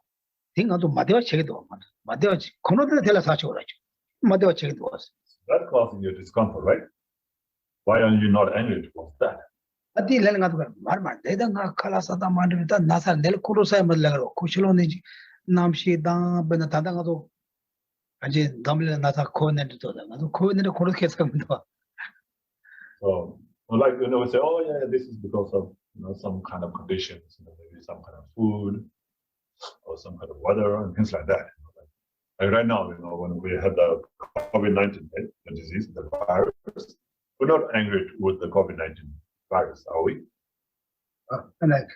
딩아도 마대와 책에도 마대와 코노들 텔라 사치오라죠. 마대와 책에도 왔어. That causing you discomfort, right? Why are you not angry towards that? 어디 렐랑아도 말말 대장아 칼라사다 만들다 나사 낼 코로사에 말라고 코실로니 남시다 베나 다당아도 아직 담을 나사 코네도 나도 코네를 그렇게 생각합니다. So, like we say, oh yeah, this is because of some kind of conditions, maybe some kind of food or some kind of weather and things like that. Like right now, when we had the COVID-19, right, the disease, the virus, we're not angry with the COVID-19 virus, are we? 근데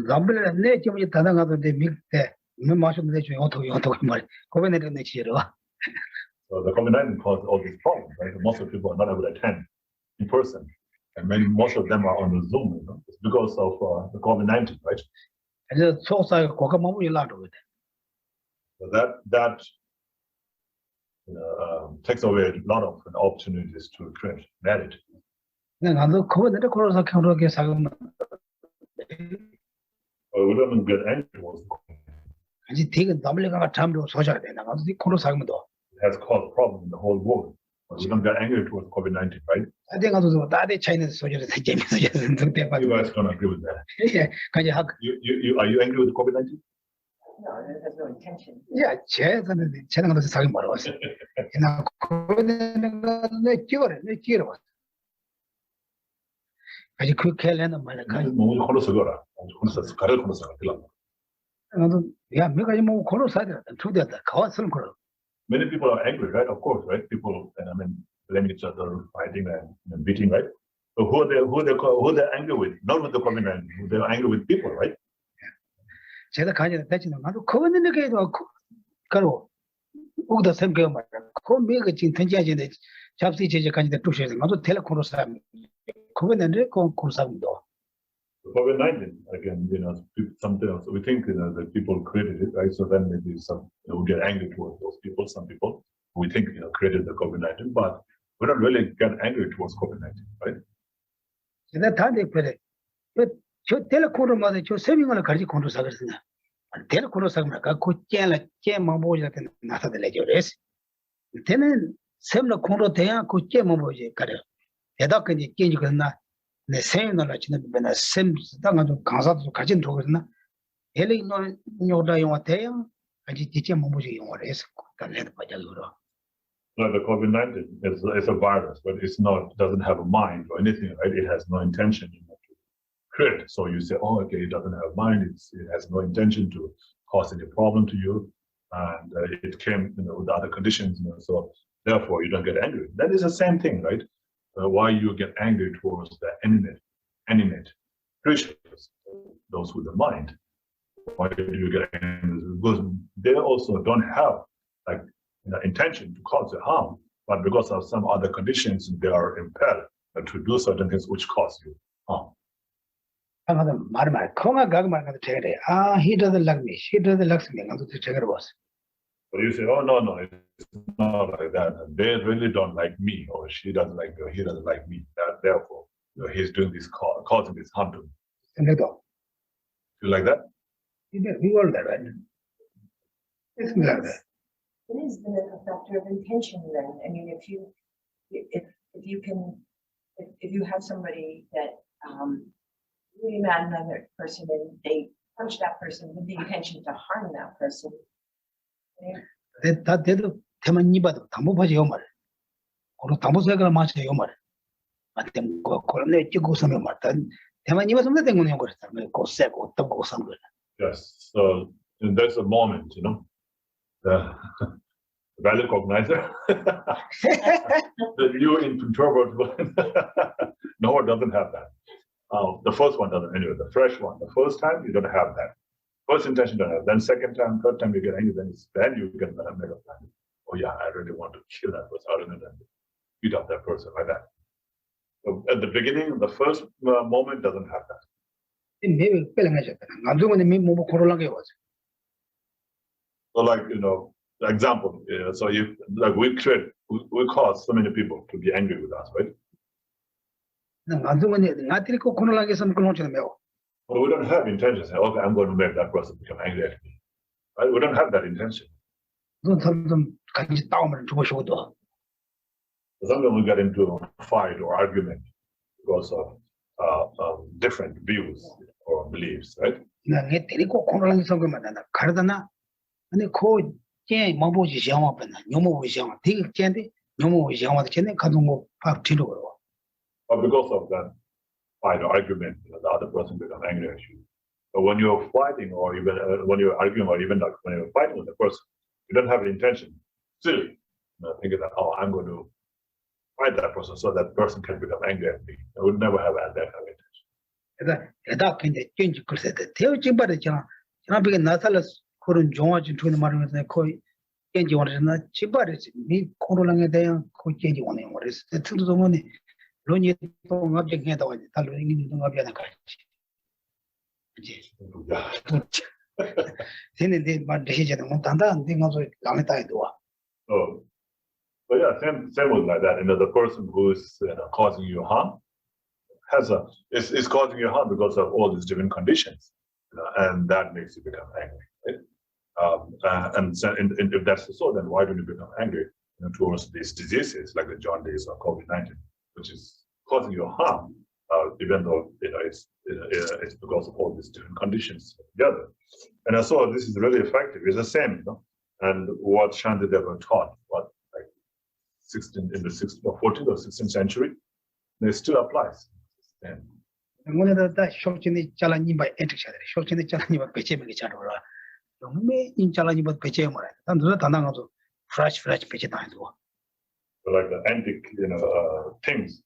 담을 내 지금 다당아도 내 밑에 뭐 마셔도 되죠. 어떻게 말 코네를 내 지로. So the COVID-19 caused all these problems, right? Most of people are not able to attend in person, and most of them are on the Zoom. It's because of the COVID-19, right? 그래서 소사에 고가마무 일라도 돼. So that takes away a lot of opportunities to create merit. 나도 코네를 코로사 경로게 사금. We don't get angry towards it. 아직 되게 담을가 참로 소셔야 돼. 나도 코로사금도. It has caused problems in the whole world. We don't get angry towards COVID-19, right? 내가 또 나대 차이는 소절에 재밌어 등대 봐. You guys don't agree with that. 예, 가지 학. You are you angry with COVID-19? No, there's no intention. 야, 제가는 제가 가서 사기 말아 왔어. 나 코네는 내 끼어래 왔어. 아직 그 켈레는 말을 가. 너무 걸어서 가라. 걸어서 가려 걸어서 가라. 나도 야, 내가 뭐 걸어서 해야 돼. 두대다. 가왔을 걸어. Many people are angry, right? Of course, right? People, blaming each other, fighting and beating, right? So who are they angry with? Not with the COVID-19. They're angry with people, right? 제가 가지는 대치는 나도 코네는 게도 가로 우다 생겨 말이야. 그 미가 지금 던지야지는데 잡시 제제 가지다 두셔서 나도 텔레코로사 COVID-19 COVID-19 again, something else. We think that people created it, right? So then maybe some we get angry towards those people. Some people we think created the COVID-19, but we don't really get angry towards COVID-19, right? 근데 다들 그래. 저 텔레코로마도 저 세명을 가지고 공부사 그랬으나 텔레코로사가 그 깨만 보지 같은 나타들래죠. 그래서 때는 세명 공로 돼야 그 깨만 보지 그래. 대답까지 깨지 그러나 내 세명을 지는 배나 셈 당아도 강사도 가진 도거나 엘리노 뇨다 용어 돼야 아직 뒤에만 보지 용어를 해서 달래도 빠져요. Like the COVID-19 is a virus, but doesn't have a mind or anything, right? It has no intention to create. So you say, oh, okay, it doesn't have a mind. It has no intention to cause any problem to you, and it came, with other conditions. So therefore, you don't get angry. That is the same thing, right? Why you get angry towards the animate creatures, those with the mind? Why do you get angry? Because they also don't have intention to cause you harm, but because of some other conditions, they are impelled to do certain things which cause you harm. He doesn't like me. She doesn't like me. So you say, oh no, it's not like that. They really don't like me, or she doesn't like me, or he doesn't like me. Therefore, he's doing this, causing this harm to me. You like that? We all that, right? It's like that. It is a factor of intention then. I mean, if you have somebody that really mad at another person and they punch that person with the intention to harm that person. 대도 대만 이봐도 담보파지 요말. 고로 담보세가 마치 요말. 맞dem 고로네 찍고 서면 맞다. 대만 이봐 something 된 거는 거였다. 고세고 또 선 거. Yes. So there's a moment, the value cognizer, the new imperturbable one. No, it doesn't have that. The first one doesn't anyway. The fresh one, the first time you don't have that. First intention don't have. Then second time, third time you get angry. Then you get a mega plan. Oh yeah, I really want to kill that person. I don't know, beat up that person like that. So at the beginning, the first moment doesn't have that. maybe 나중에 뭐 고르라게 와서. So like the example. So if like we cause so many people to be angry with us, right? 나중에 나들이 꼭 고르라게 해서 그런 것처럼 해요. But we don't have intention. Say, okay, I'm going to make that person become angry at me. Right? We don't have that intention. 좀 같이 싸우면 죽으시고도. Sometimes we get into a fight or argument because of different views or beliefs, right? 내 데리고 고르라게 해서 그러면 나 가르다나. 근데 그 제 뭐보지 시험을 봤나? 녀모보지 시험. 되게 쟤인데 녀모보지 시험을 쟤네 가동 뭐 밥 뒤로 걸어. But because of that fight or argument, the other person becomes angry at you. But when you're fighting, or even when you're arguing, or even like when you're fighting with the person, you don't have an intention. Still, thinking that, oh, I'm going to fight that person so that person can become angry at me. I would never have had that kind of intention. 그러다 근데 쩐지 글쎄 대어 집발이잖아. 저나비게 나살을 그런 종아진 두는 말은 거의 쩐지 원하잖아. 집발이지. 미 코로나에 대한 그 쩐지 원해요. 그래서 특도 뭐니 론이 동업적해다 와지. 달로니 동업이야 같이. 이제 되는데 말 되시잖아. 뭐 단단한데 가서 강에다도 와. So yeah, same was like that. The person who is causing you harm is causing you harm because of all these different conditions, and that makes you become angry, right? And if that's so, then why don't you become angry towards these diseases like the jaundice or COVID-19, which is causing you harm, even though it's because of all these different conditions together. And I saw this is really effective. It's the same, and what Shantideva taught, in the 14th or 16th century, it still applies. 오늘도 다 쇼친이 잘라니 바 엔트샤들 쇼친이 잘라니 바 배치메기 잘어라 너무매 인잘라니 바 배치에 말아 단도 단당하고 fresh 배치 다해도 like the antique things,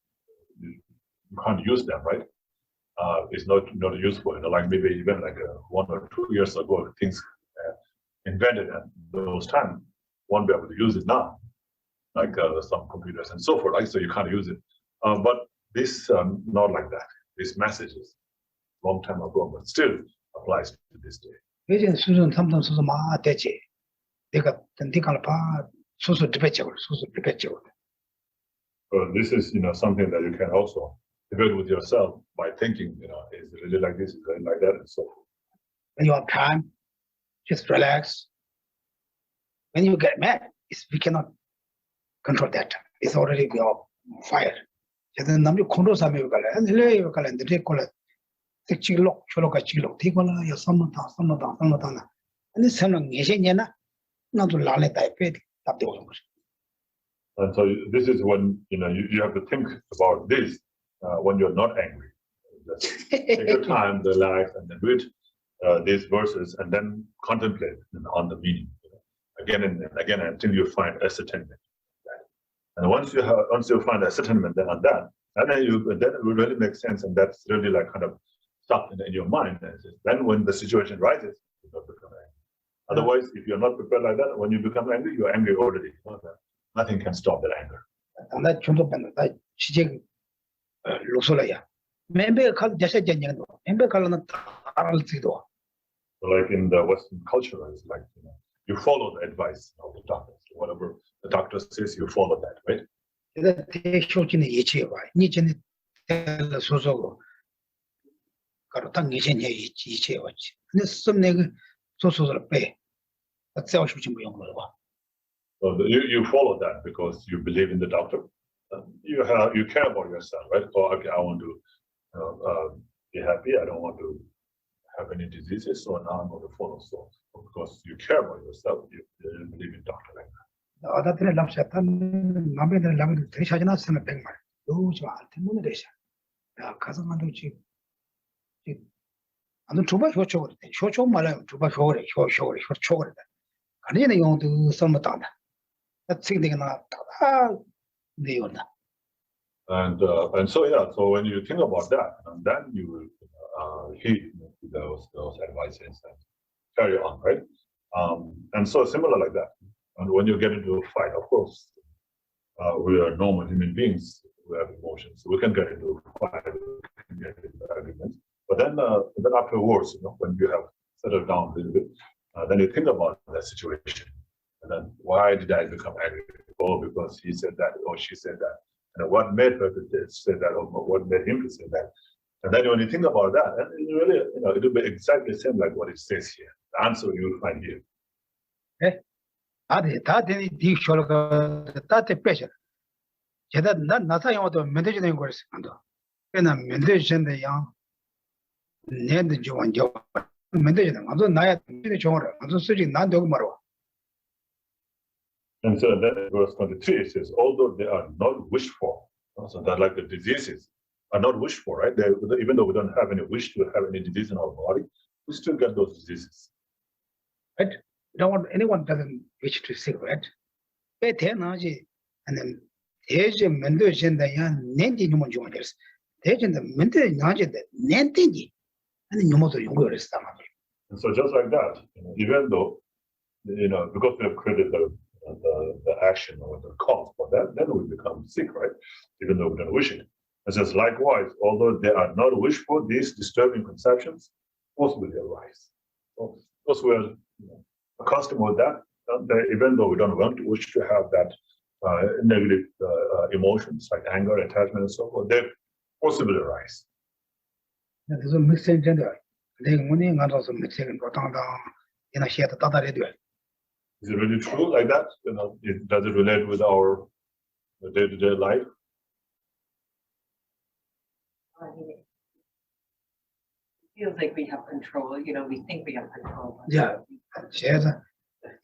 you can't use them, right? It's not useful. Like maybe even like 1 or 2 years ago, things invented at those times won't be able to use it now, like some computers and so forth, right? So you can't use it. But this not like that. These messages, long time ago, but still applies to this day. 예전 수준 삼성 수준 마 되지. 내가 네가 봐 수수 디베적으로 수수 디베적으로. So this is something that you can also debate with yourself by thinking, is it really like this, is it really like that, and so forth. When you have time, just relax. When you get mad, we cannot control that. It's already we are fire. 저는 남주 콘도사메 갈래. 안들레 갈래. 안들레 콜라. 특징록 초록가 지록 티고나 야 삼마다. 아니 삼는 예전에나 나도 라레 타입에 답되고 그런 거죠. And so this is when you have to think about this when you're not angry. Just take your time, relax, and then read these verses, and then contemplate on the meaning again and again until you find ascertainment. And once you find ascertainment then on that, and then it will really make sense, and that's really like kind of stuck in your mind. And then when the situation rises, you don't become angry. Otherwise, if you're not prepared like that, when you become angry, you're angry already. Nothing can stop that anger. 나 중도 뺀다. 나 지적 로솔이야. 멤버 갈 제세 전쟁도 멤버 갈는 알지도. Like in the Western culture, it's like you follow the advice of the doctors. Whatever the doctor says, you follow that, right? 그래서 대쇼진의 예치해 봐. 니전에 소소고 가로 당 예전에 예치해 왔지. 근데 좀 내가 소소를 빼. 어쩌고 싶지 뭐 용을 봐. So you follow that because you believe in the doctor. You care about yourself, right? Oh, okay, I want to be happy. I don't want to have any diseases, so now I'm going to follow. So because you care about yourself, you believe in doctor like that. 어다들의 랍샤탄 남배들 남배들 대샤지나 쓰는 백말. 요즘 안테 문을 대샤. 야 가서 만도 지. 안도 두바 효초거든. 효초 말하면 두바 효래 효초거든. 아니네 용도 섬다다. And so when you think about that, and then you will heed those advices and carry on, right? And so similar like that. And when you get into a fight, of course, we are normal human beings. We have emotions. So we can get into a fight, we can get into arguments. But then afterwards, when you have settled down a little bit, then you think about that situation. And then why did I become angry? Oh, because he said that, or she said that. And what made her to say that, or what made him to say that? And then when you think about that, and really, it will be exactly the same like what it says here. The answer you will find here. 다들 이 쇼가 다들 빼셔. 제가 나사 영어도 면대지는 걸 생각한다. 그냥 면대지는데 양 내한테 좋은 저 면대지는 아주 나야 좋은 아주 수직 난 되고 말어. And so then verse 23 it says, although they are not wished for, so that like the diseases are not wished for, right? Even though we don't have any wish to have any disease in our body, we still get those diseases. Right? Anyone doesn't wish to sick, right? And then there's a mental agenda, Nandy human joiners. There's a mental agenda, Nandy, and the Numoto Yungur stomach. And so just like that, even though, because we have created the action or the cause for that, then we become sick, right? Even though we don't wish it. It says, likewise, although they are not wished for, these disturbing conceptions possibly arise. So those who are accustomed with that, even though we don't want to wish to have that negative emotions like anger, attachment, and so forth, they possibly arise. There's a mixing gender. They money and also mixing in a share the Is it really true like that? Does it relate with our day-to-day life? I mean, it feels like we have control, we think we have control. Yeah.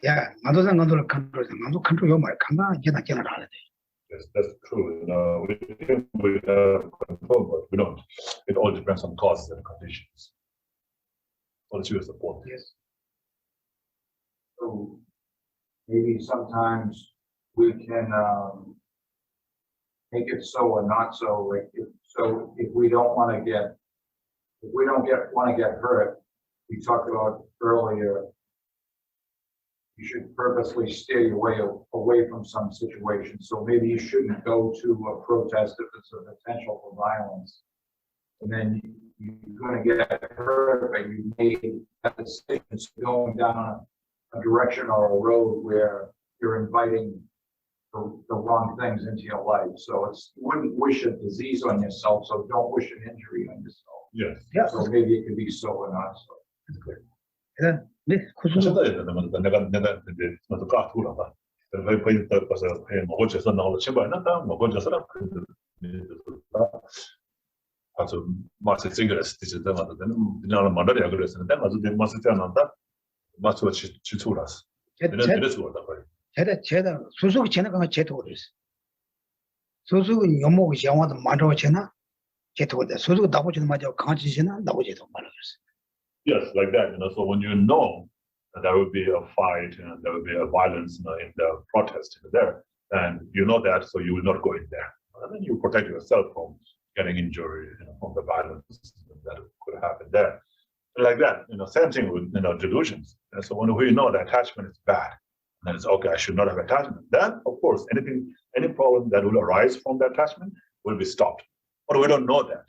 Yeah, control your mind. Yes, that's true. We think we have control, but we don't. It all depends on causes and conditions. What's your support? Yes. So maybe sometimes we can make it so or not so. Like if we don't want to get hurt, we talked about earlier you should purposely steer your way away from some situation. So maybe you shouldn't go to a protest if it's a potential for violence. And then you're going to get hurt, but you made that decision going down a direction or a road where you're inviting the wrong things into your life. So you wouldn't wish a disease on yourself, so don't wish an injury on yourself. Yes. Yeah. So maybe it could be so or not so. That's good. Yeah. 네, 구슬. 내가 또 까투라다. 그래서 거의 가서 먹어져서 나올 친구였나? 먹어져서라. 아주 마스 싱글스 디지털한테 되는 만들어야 그랬는데 아주 마스 때는다. 마스 지출라스. 그래서 제가 소속이 전에 가면 제도 그랬어. 소속은 연목이 영화도 만들어 잖아. 제도 그래. 소속 나보지는 맞아. 강지지나 나보지도 말아 그랬어. Yes, like that, so when you know that there will be a fight and there will be a violence in the protest there, and you know that, so you will not go in there. And then you protect yourself from getting injured, from the violence that could happen there. Like that, same thing with, delusions. And so when we know that attachment is bad, then it's okay, I should not have attachment. Then, of course, any problem that will arise from the attachment will be stopped. But we don't know that,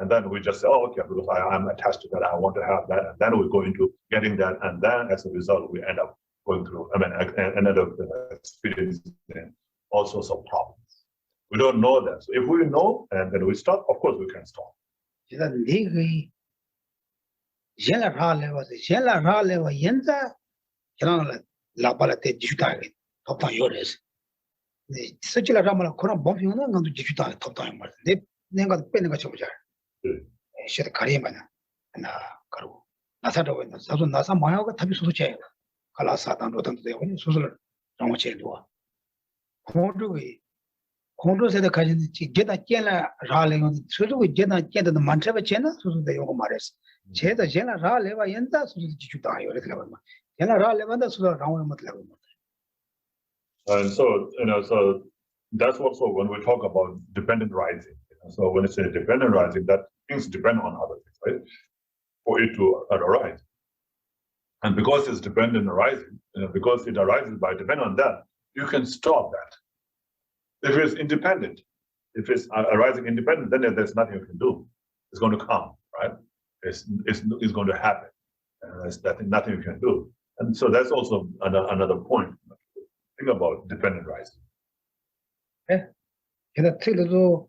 And then we just say, oh, okay, because I'm attached to that, I want to have that. And then we go into getting that. And then as a result, we end up going through, end up experiencing all sorts of problems. We don't know that. So if we know and then we stop, of course we can stop. 제가 네가 젤라 라레와 젤라 라레와 연자 저랑 라발라 때 지슈다게 덮다 요레스. 네, 서질라 라마라 그런 범핑은 간도 지슈다 덮다 말. 내가 빼는 거 쳐보자. 시대 가리만아 나 가로 나사도 나서 나사 마야가 답이 소소체 갈라사단 로던도 되고 소소를 정어체도 공도세대 가진 게다 깨라 라레는 소소고 게다 깨다 만차가 째나 소소도 요거 말했어 제다 제나 라레와 연다 소소 지주다 요래 들어봐 제나 라레만다 소소 라원 मतलब And so so that's also when we talk about dependent rising. So when it's a dependent rising, that things depend on other things, right? For it to arise. And because it's dependent arising, because it arises by depending on that, you can stop that. If it's independent, if it's arising independent, then there's nothing you can do. It's going to come, right? It's going to happen. There's nothing you can do. And so that's also another point. Think about dependent rising. 제가 틀어도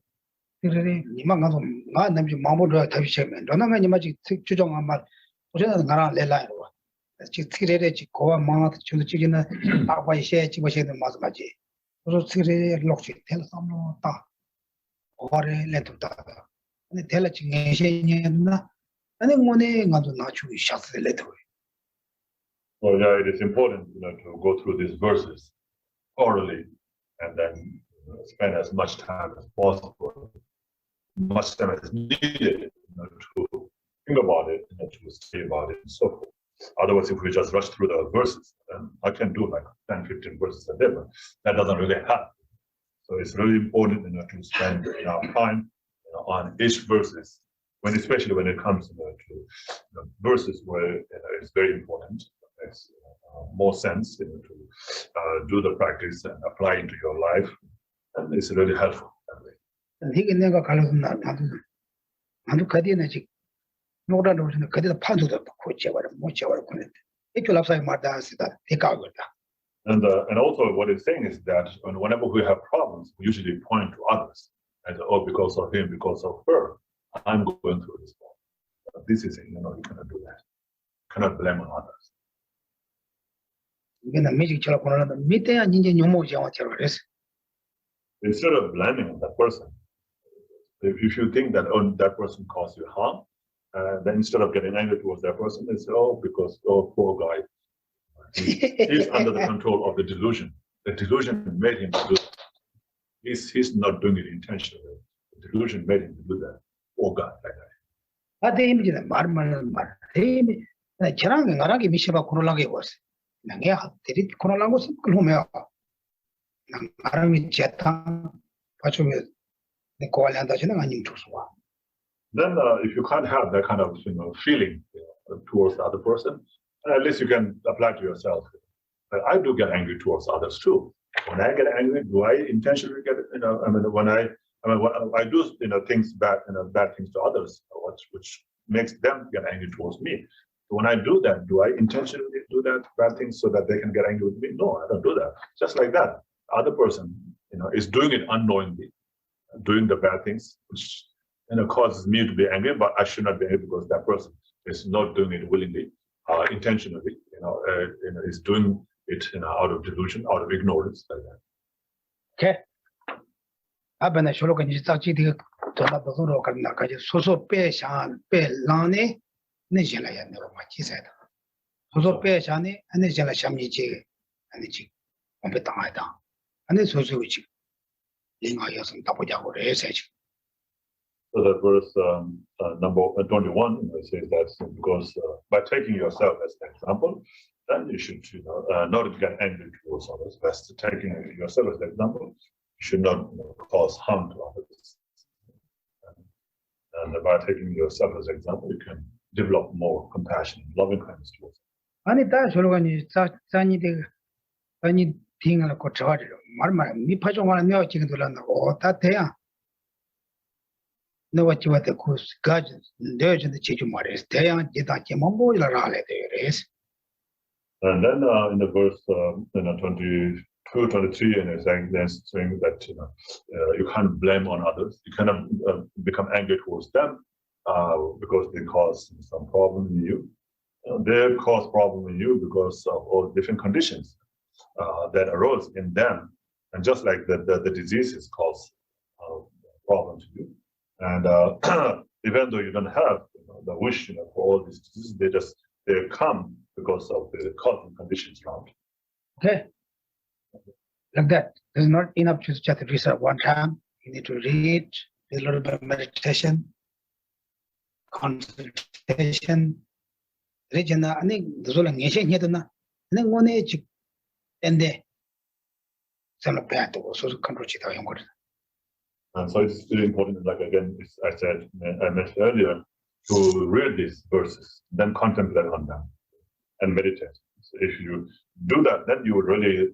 그래 니만 가서 나 남지 마모르 답이 채면 너나가 니마지 주정한 말 어제는 나랑 렐라이로 지 틀에래 지 고와 마트 좀 지기는 아바이 셰 지버셰는 맞지 그래서 틀에 록지 텔삼로 다 오래 렌토다 근데 텔라지 녜셰니나 아니 뭐네 가도 나추기 샤스 레토 Well, yeah, it is important, to go through these verses thoroughly and then spend as much time as possible, much time as needed, to think about it, to say about it, and so forth. Otherwise, if we just rush through the verses, then I can do like 10, 15 verses a day, but that doesn't really happen. So it's really important, to spend enough time on each verses, especially when it comes to verses where it's very important. Makes more sense, to do the practice and apply into your life, and it's really helpful. 이게 내가 갈라서 나도 가디나 지 노라도 가디다 판도도 고쳐버려 못 쳐버려 그랬는데 이쪽 앞사이 말다스다 대가거다. And also what it's saying is that whenever we have problems, we usually point to others and oh, because of him, because of her, I'm going through this problem. But this is you cannot do that. You cannot blame on others. 이게 나 매직처럼 보내는 밑에야 이제 요모지 영화처럼 그랬어. Instead of blaming that person, if you think that that person caused you harm, then instead of getting angry towards that person, they say, oh, because poor guy, he's under the control of the delusion. The delusion made him do that. He's not doing it intentionally. The delusion made him do that. Poor guy, like that. 아, 대임이잖아. 말. 대임이 저랑 나랑이 미셔봐 코로나게 왔어. 내가 데리 코로나고 그걸 보면 나랑이 제타 가지고 내 고알한다 저는 아님 좋수와. Then if you can't have that kind of feeling towards the other person, at least you can apply to yourself. But I do get angry towards others too. When I get angry, do I intentionally get, when I do, things bad, bad things to others, which makes them get angry towards me. When I do that, do I intentionally do that bad things so that they can get angry with me? No, I don't do that. Just like that, the other person, is doing it unknowingly, doing the bad things, which causes me to be angry, but I should not be angry because that person is not doing it willingly, intentionally. Is doing it, out of delusion, out of ignorance, like that. Okay. Abana sholoka ni tachi de tola bagoro karna ka so pe shan pe lane ne jela ya ne ma chi sa da. So pe shan ne ane jela shamni che ane chi. On pe ta da. Ane so chi. Linga ya san ta po ja ko re sa chi. So that verse number 21 says that because by taking yourself as an example, then you should, not get angry towards others. By taking yourself as an example, you should not cause harm to others. And by taking yourself as an example, you can develop more compassion, loving kindness towards others. Ani ta sholoka ni ni de ani tinga ko chawari mar mi pa jong wala neo chi ndola na o ta te ya. No what you want to cause God there's the chichu mares te ya jita che mambo la rale de res. And then in the verse 22, 23, and it's saying that you can't blame on others. You cannot become angry towards them because they cause some problem in you. They cause problem in you because of all different conditions that arose in them, and just like the diseases cause problem to you. And even though you don't have the wish for all these diseases, they come because of the causing conditions around. Okay. Like that. There's not enough to just research one time. You need to read, a little bit of meditation, consultation. Region, I think the Zola Nation here, and then one age and there. Some of that also control it. And so it's really important, like again, I mentioned earlier, to read these verses, then contemplate on them and meditate. So if you do that, then you will really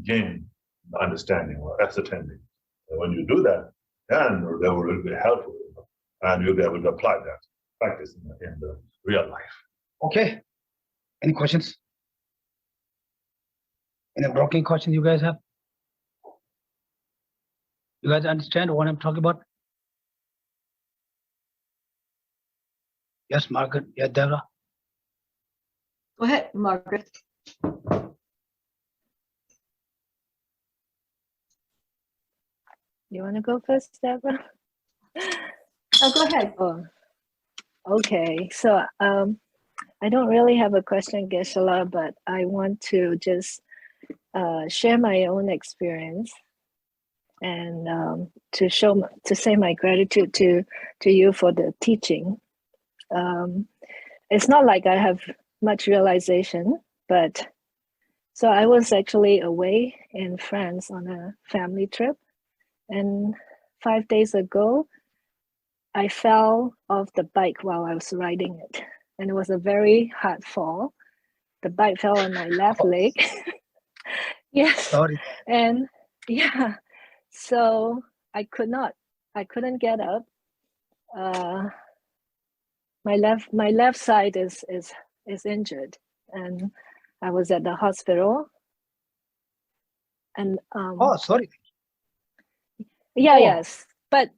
gain the understanding or ascertaining. And when you do that, then that will really be helpful, and you'll be able to apply that practice in the real life. Okay. Any questions? Any broken questions you guys have? You guys understand what I'm talking about? Yes, Margaret. Yeah, Deborah. Go ahead, Margaret. You want to go first, Deborah? Oh, go ahead. Oh, okay. So I don't really have a question, Geshe-la, but I want to just share my own experience and to say my gratitude to you for the teaching. It's not like I have much realization, but so I was actually away in France on a family trip, and 5 days ago I fell off the bike while I was riding it, and it was a very hard fall. The bike fell on my left leg. Yes. Sorry. And yeah, so I couldn't get up. My left side is injured, and I was at the hospital. And Oh, sorry. yeah, Oh. yes, but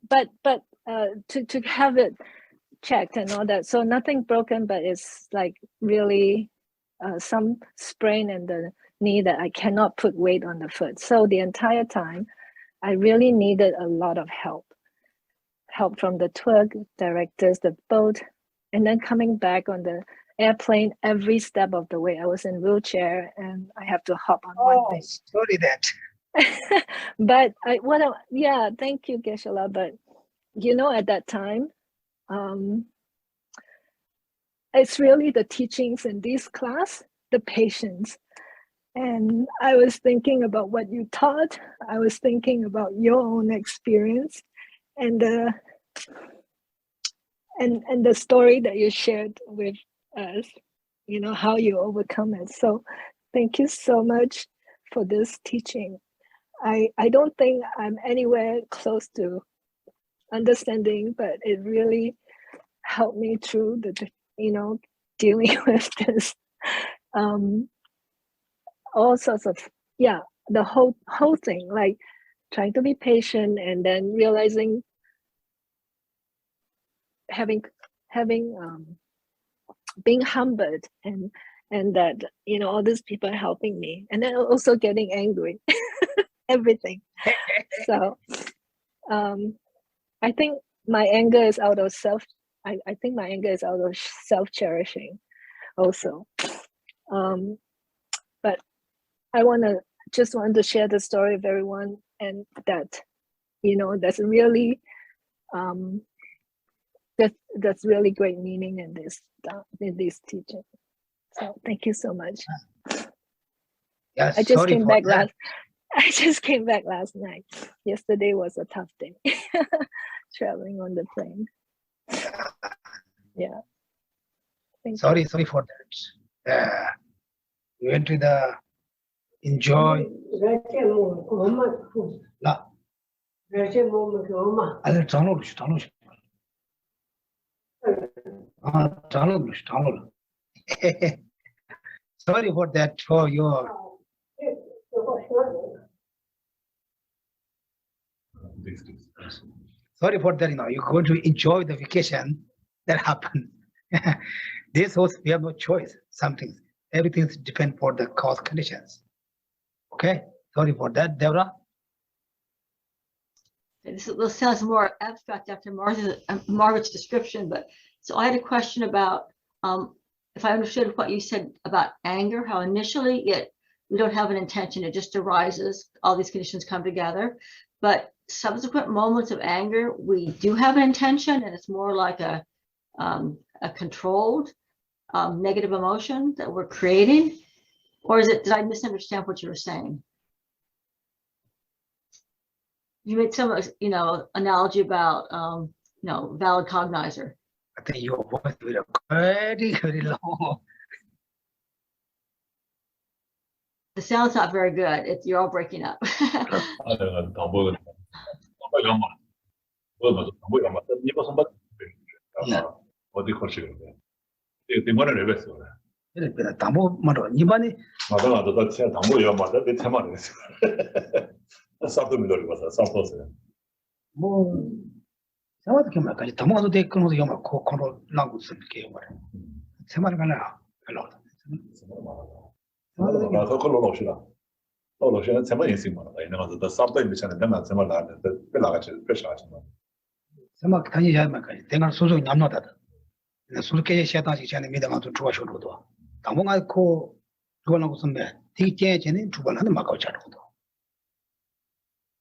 to have it checked and all that, so nothing broken, but it's like really some sprain in the knee that I cannot put weight on the foot. So the entire time I really needed a lot of help from the tour directors, the boat, and then coming back on the airplane every step of the way. I was in wheelchair and I have to hop on one Oh, leg. sorry that. But yeah, thank you, Geshe-la. But at that time, it's really the teachings in this class, the patience. And I was thinking about what you taught. I was thinking about your own experience and the story that you shared with us, how you overcome it. So Thank you so much for this teaching. I don't think I'm anywhere close to understanding, but it really helped me through the, dealing with this, all sorts of, the whole thing, like trying to be patient and then realizing being humbled and that all these people are helping me, and then also getting angry, everything. So I think my anger is out of I think my anger is out of self-cherishing also. But I just want to share the story with everyone, and that that's really that's really great meaning in this teaching. So thank you so much. Yes, I just sorry came for back that. I just came back last night. Yesterday was a tough day, traveling on the plane. Yeah. Sorry for that. We went to the enjoy. Sorry for that. For your sorry for that. You're going to enjoy the vacation. That happened. This was we have no choice. Everything depends for the cause conditions. Okay. Sorry for that, Deborah. This sounds more abstract after Margaret's description, but so I had a question about if I understood what you said about anger, how initially we don't have an intention, it just arises, all these conditions come together, but subsequent moments of anger, we do have an intention, and it's more like a controlled negative emotion that we're creating, or did I misunderstand what you were saying? You made some, analogy about, valid cognizer. I think your voice is very, very low. The sound's not very good. You're all breaking up.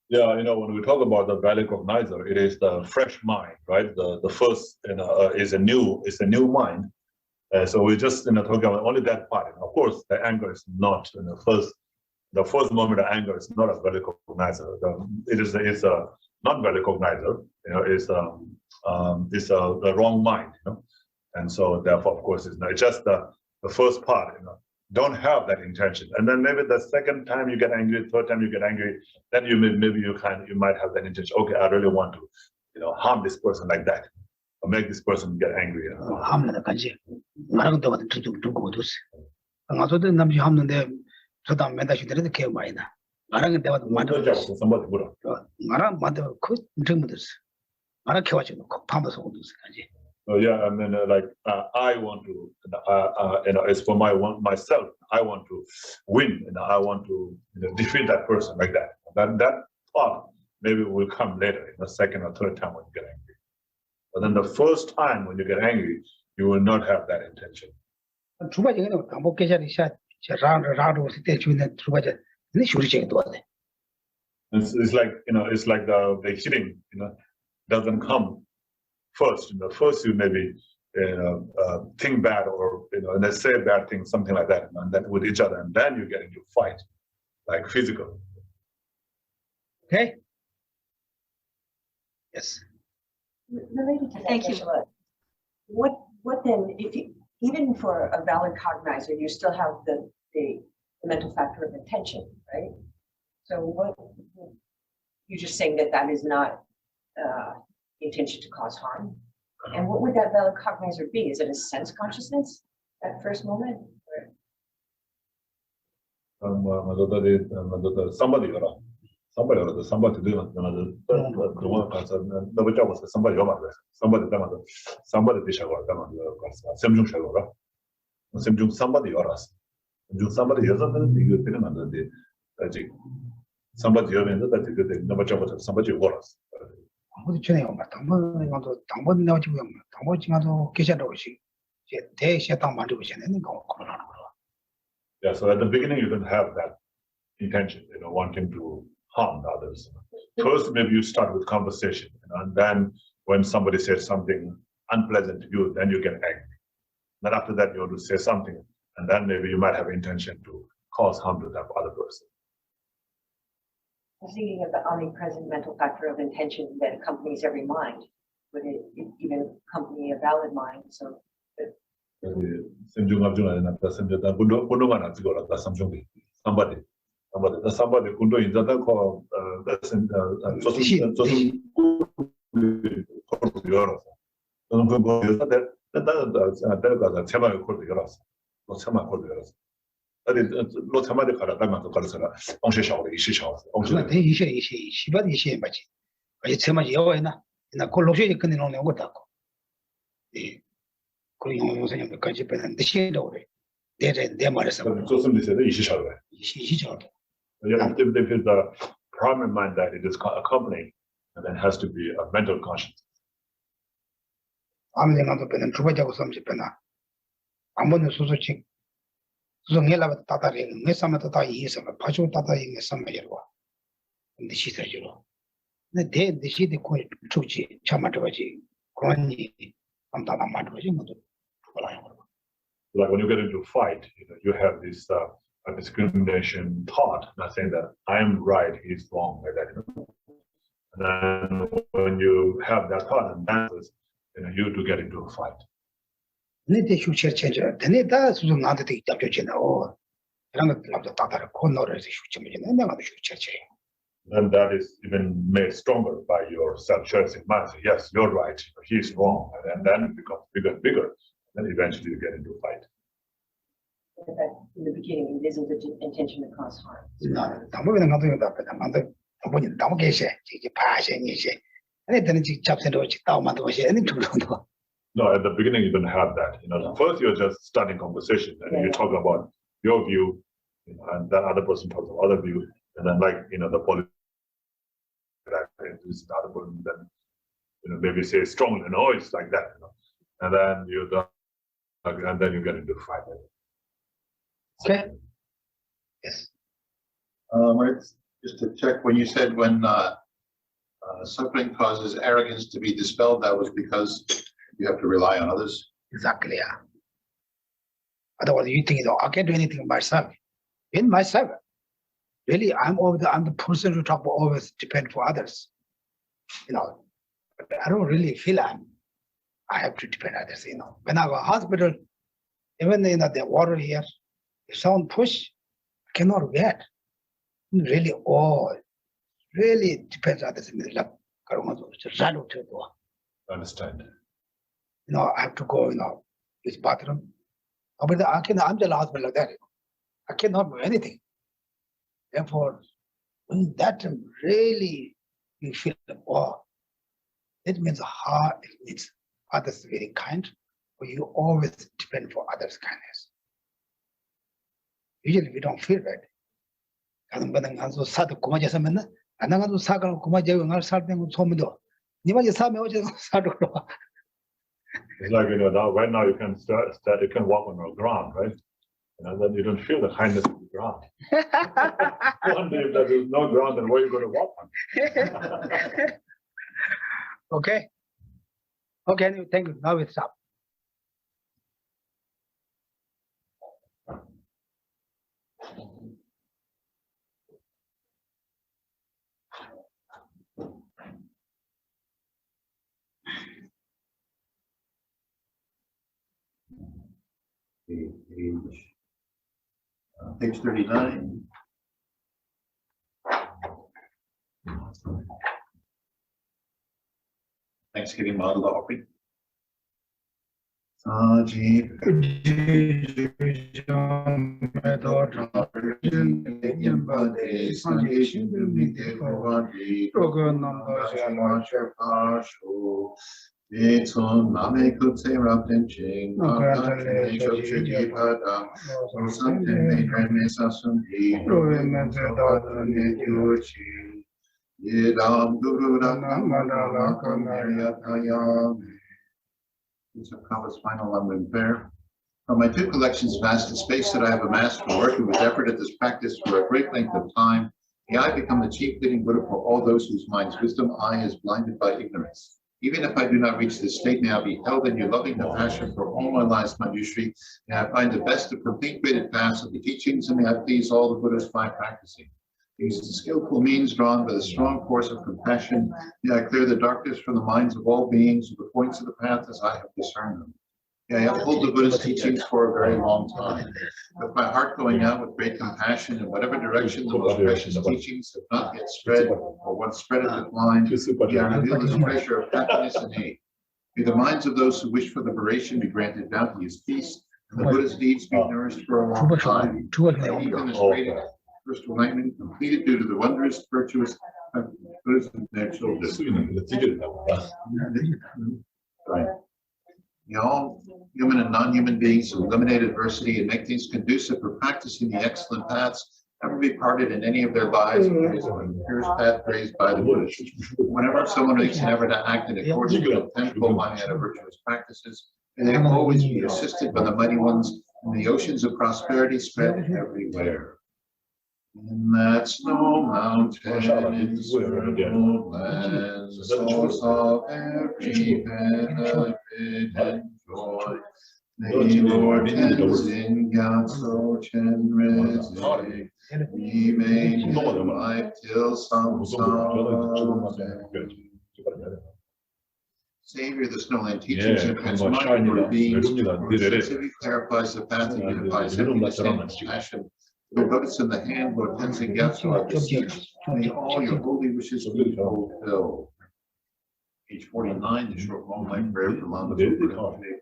Yeah, when we talk about the valid cognizer, it is the fresh mind, right? The first, is a new mind. So we just, talking about only that part. Of course, the anger is not the first moment of anger is not a valid cognizer. It's a not valid cognizer. It's the wrong mind. And so therefore, of course, it's not just the first part. Don't have that intention, and then maybe the second time you get angry, third time you get angry, then you might have that intention. Okay, I really want to, harm this person like that, or make this person get angry. Yeah, and then I want to, it's for myself. I want to win, I want to defeat that person like that. That thought maybe will come later, in the second or third time when you get angry. But then the first time when you get angry, you will not have that intention. It's like it's like the hitting doesn't come first. First you maybe think bad, or and they say bad things, something like that, and then with each other, and then you get into fight, like physical. Okay. Yes. Related to that, Thank you. Geshe, what then, if you, even for a valid cognizer, you still have the the mental factor of intention, right? So what, you're just saying that that is not intention to cause harm. And what would that valid cognizer be? Is it a sense consciousness, that first moment? Somebody 아무도 전에 오면 당번도 당번 나오지 뭐 당번 지나도 계셔도 오시 이제 대시당 만들고 있는 거 그러는 거. Yeah, so at the beginning you don't have that intention, wanting to harm the others. First, maybe you start with conversation, and then when somebody says something unpleasant to you, then you get angry. Then after that, you want to say something, and then maybe you might have intention to cause harm to that other person. I'm thinking of the omnipresent mental factor of intention that accompanies every mind. Would it even accompany a valid mind? So Somebody kundu injada ko if it's the primary mind that it is accompanying, and then has to be a mental consciousness. Like when you get into a fight, you have this discrimination thought, not saying that I am right, he's wrong, like that. And then when you have that thought, and that is, you to get into a fight. Then that is even made stronger by your self-cherishing mind. So yes, you're right, he's wrong, and then it becomes bigger and bigger. Then eventually you get into a fight. In the beginning, it isn't the intention to cause harm. No, at the beginning you don't have that. First you're just starting conversation, and you talk about your view, and that other person talks about other view, and then the politics, the other person then maybe say strongly, no, it's like that, and then you get into a fight. Okay. Yes. Just to check, when you said when suffering causes arrogance to be dispelled, that was because you have to rely on others? Exactly, yeah. Otherwise, you think, I can't do anything myself. In myself, really, I'm the person who always depend for others. But I don't really feel I have to depend on others. When I go to hospital, even the water here, if someone push, I cannot get. Really, really depends on others. I understand. I have to go, use bathroom. But I'm the hospital like that. I cannot do anything. Therefore, when that really you feel, it means heart, it means others very kind, but you always depend for others' kindness. Usually we don't feel that. It's like, right now you can you can walk on the ground, right? And then you don't feel the kindness of the ground. One day if there is no ground, then where are you going to walk on? Okay. Okay, thank you. Now it's up. The age Page 39. Thanksgiving model offering. Saji Son Name Kutse Rapten Ching, Something Yedam Guru These are Prabhupada's final Lambda prayer. From my two collections, vast the space that I have amassed for working with effort at this practice for a great length of time, may I become the chief leading Buddha for all those whose mind's wisdom eye is blinded by ignorance. Even if I do not reach this state, may I be held in your loving compassion for all my lives, Manjushri. May I find the best of complete graded paths of the teachings, and may I please all the Buddhas by practicing. These skillful means drawn by the strong force of compassion, may I clear the darkness from the minds of all beings of the points of the path as I have discerned them. May I uphold the Buddha's teachings for a very long time, with my heart going out with great compassion in whatever direction the most precious teachings have not yet spread, or once spread and declined, may I reveal this treasure of happiness and aid. May the minds of those who wish for liberation be granted bounteous peace, and the Buddha's deeds be nourished for a long time. May even this great first enlightenment completed due to the wondrous, virtuous Buddhas and their children. Right. All human and non-human beings who eliminate adversity and make things conducive for practicing the excellent paths never be parted in any of their lives with the purest path raised by the Buddha. Whenever someone makes an effort to act in accordance with the tenfold Mahayana virtuous practices, may they always be assisted by the mighty ones, and the oceans of prosperity spread everywhere. In that snow mountain, in circled land, souls of every benefit and joy. May Lord Tenzin Gyatso Chen Reze, we may live life till samsara. Savior, the snowland teachings and transformation for beings, specifically clarifies the path and unifies happiness and compassion. The lotus in the hand, Lord Tenzin Gyatso, I beseech, may all your holy wishes be fulfilled. Page 49, the short long life prayer for Lama Zopa Rinpoche.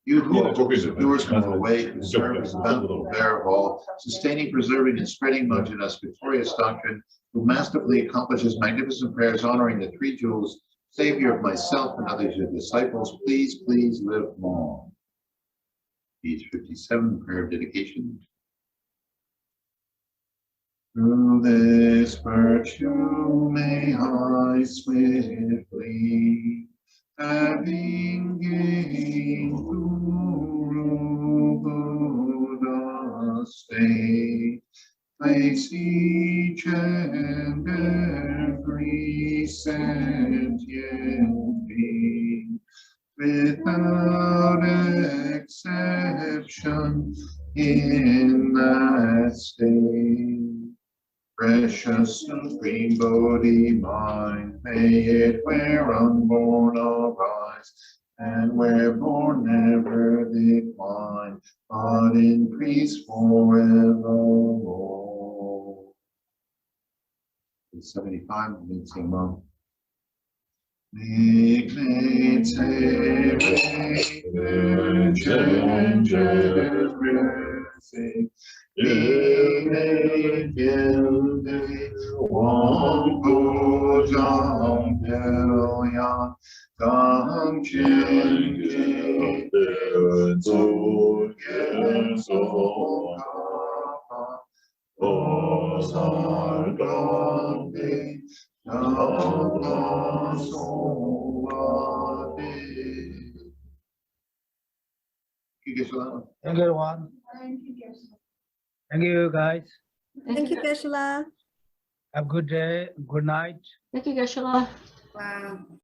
You who are doers from the way, who serve as the bountiful bearer of all, sustaining, preserving, and spreading Manjuna's victorious doctrine, who masterfully accomplishes magnificent prayers honoring the three jewels, Savior of myself and others your disciples, please, please live long. Page 57, prayer of dedication. Through this virtue may I swiftly, having gained Guru Buddha state, place each and every sentient being without exception in that state. Precious supreme Bodhi mind, may it where unborn arise, and where born never decline, but increase forevermore. 75, Mincing Monk. Thank you, everyone. Thank you, guys. Thank you, Geshe. Have a good day, good night. Thank you, Geshe. Wow.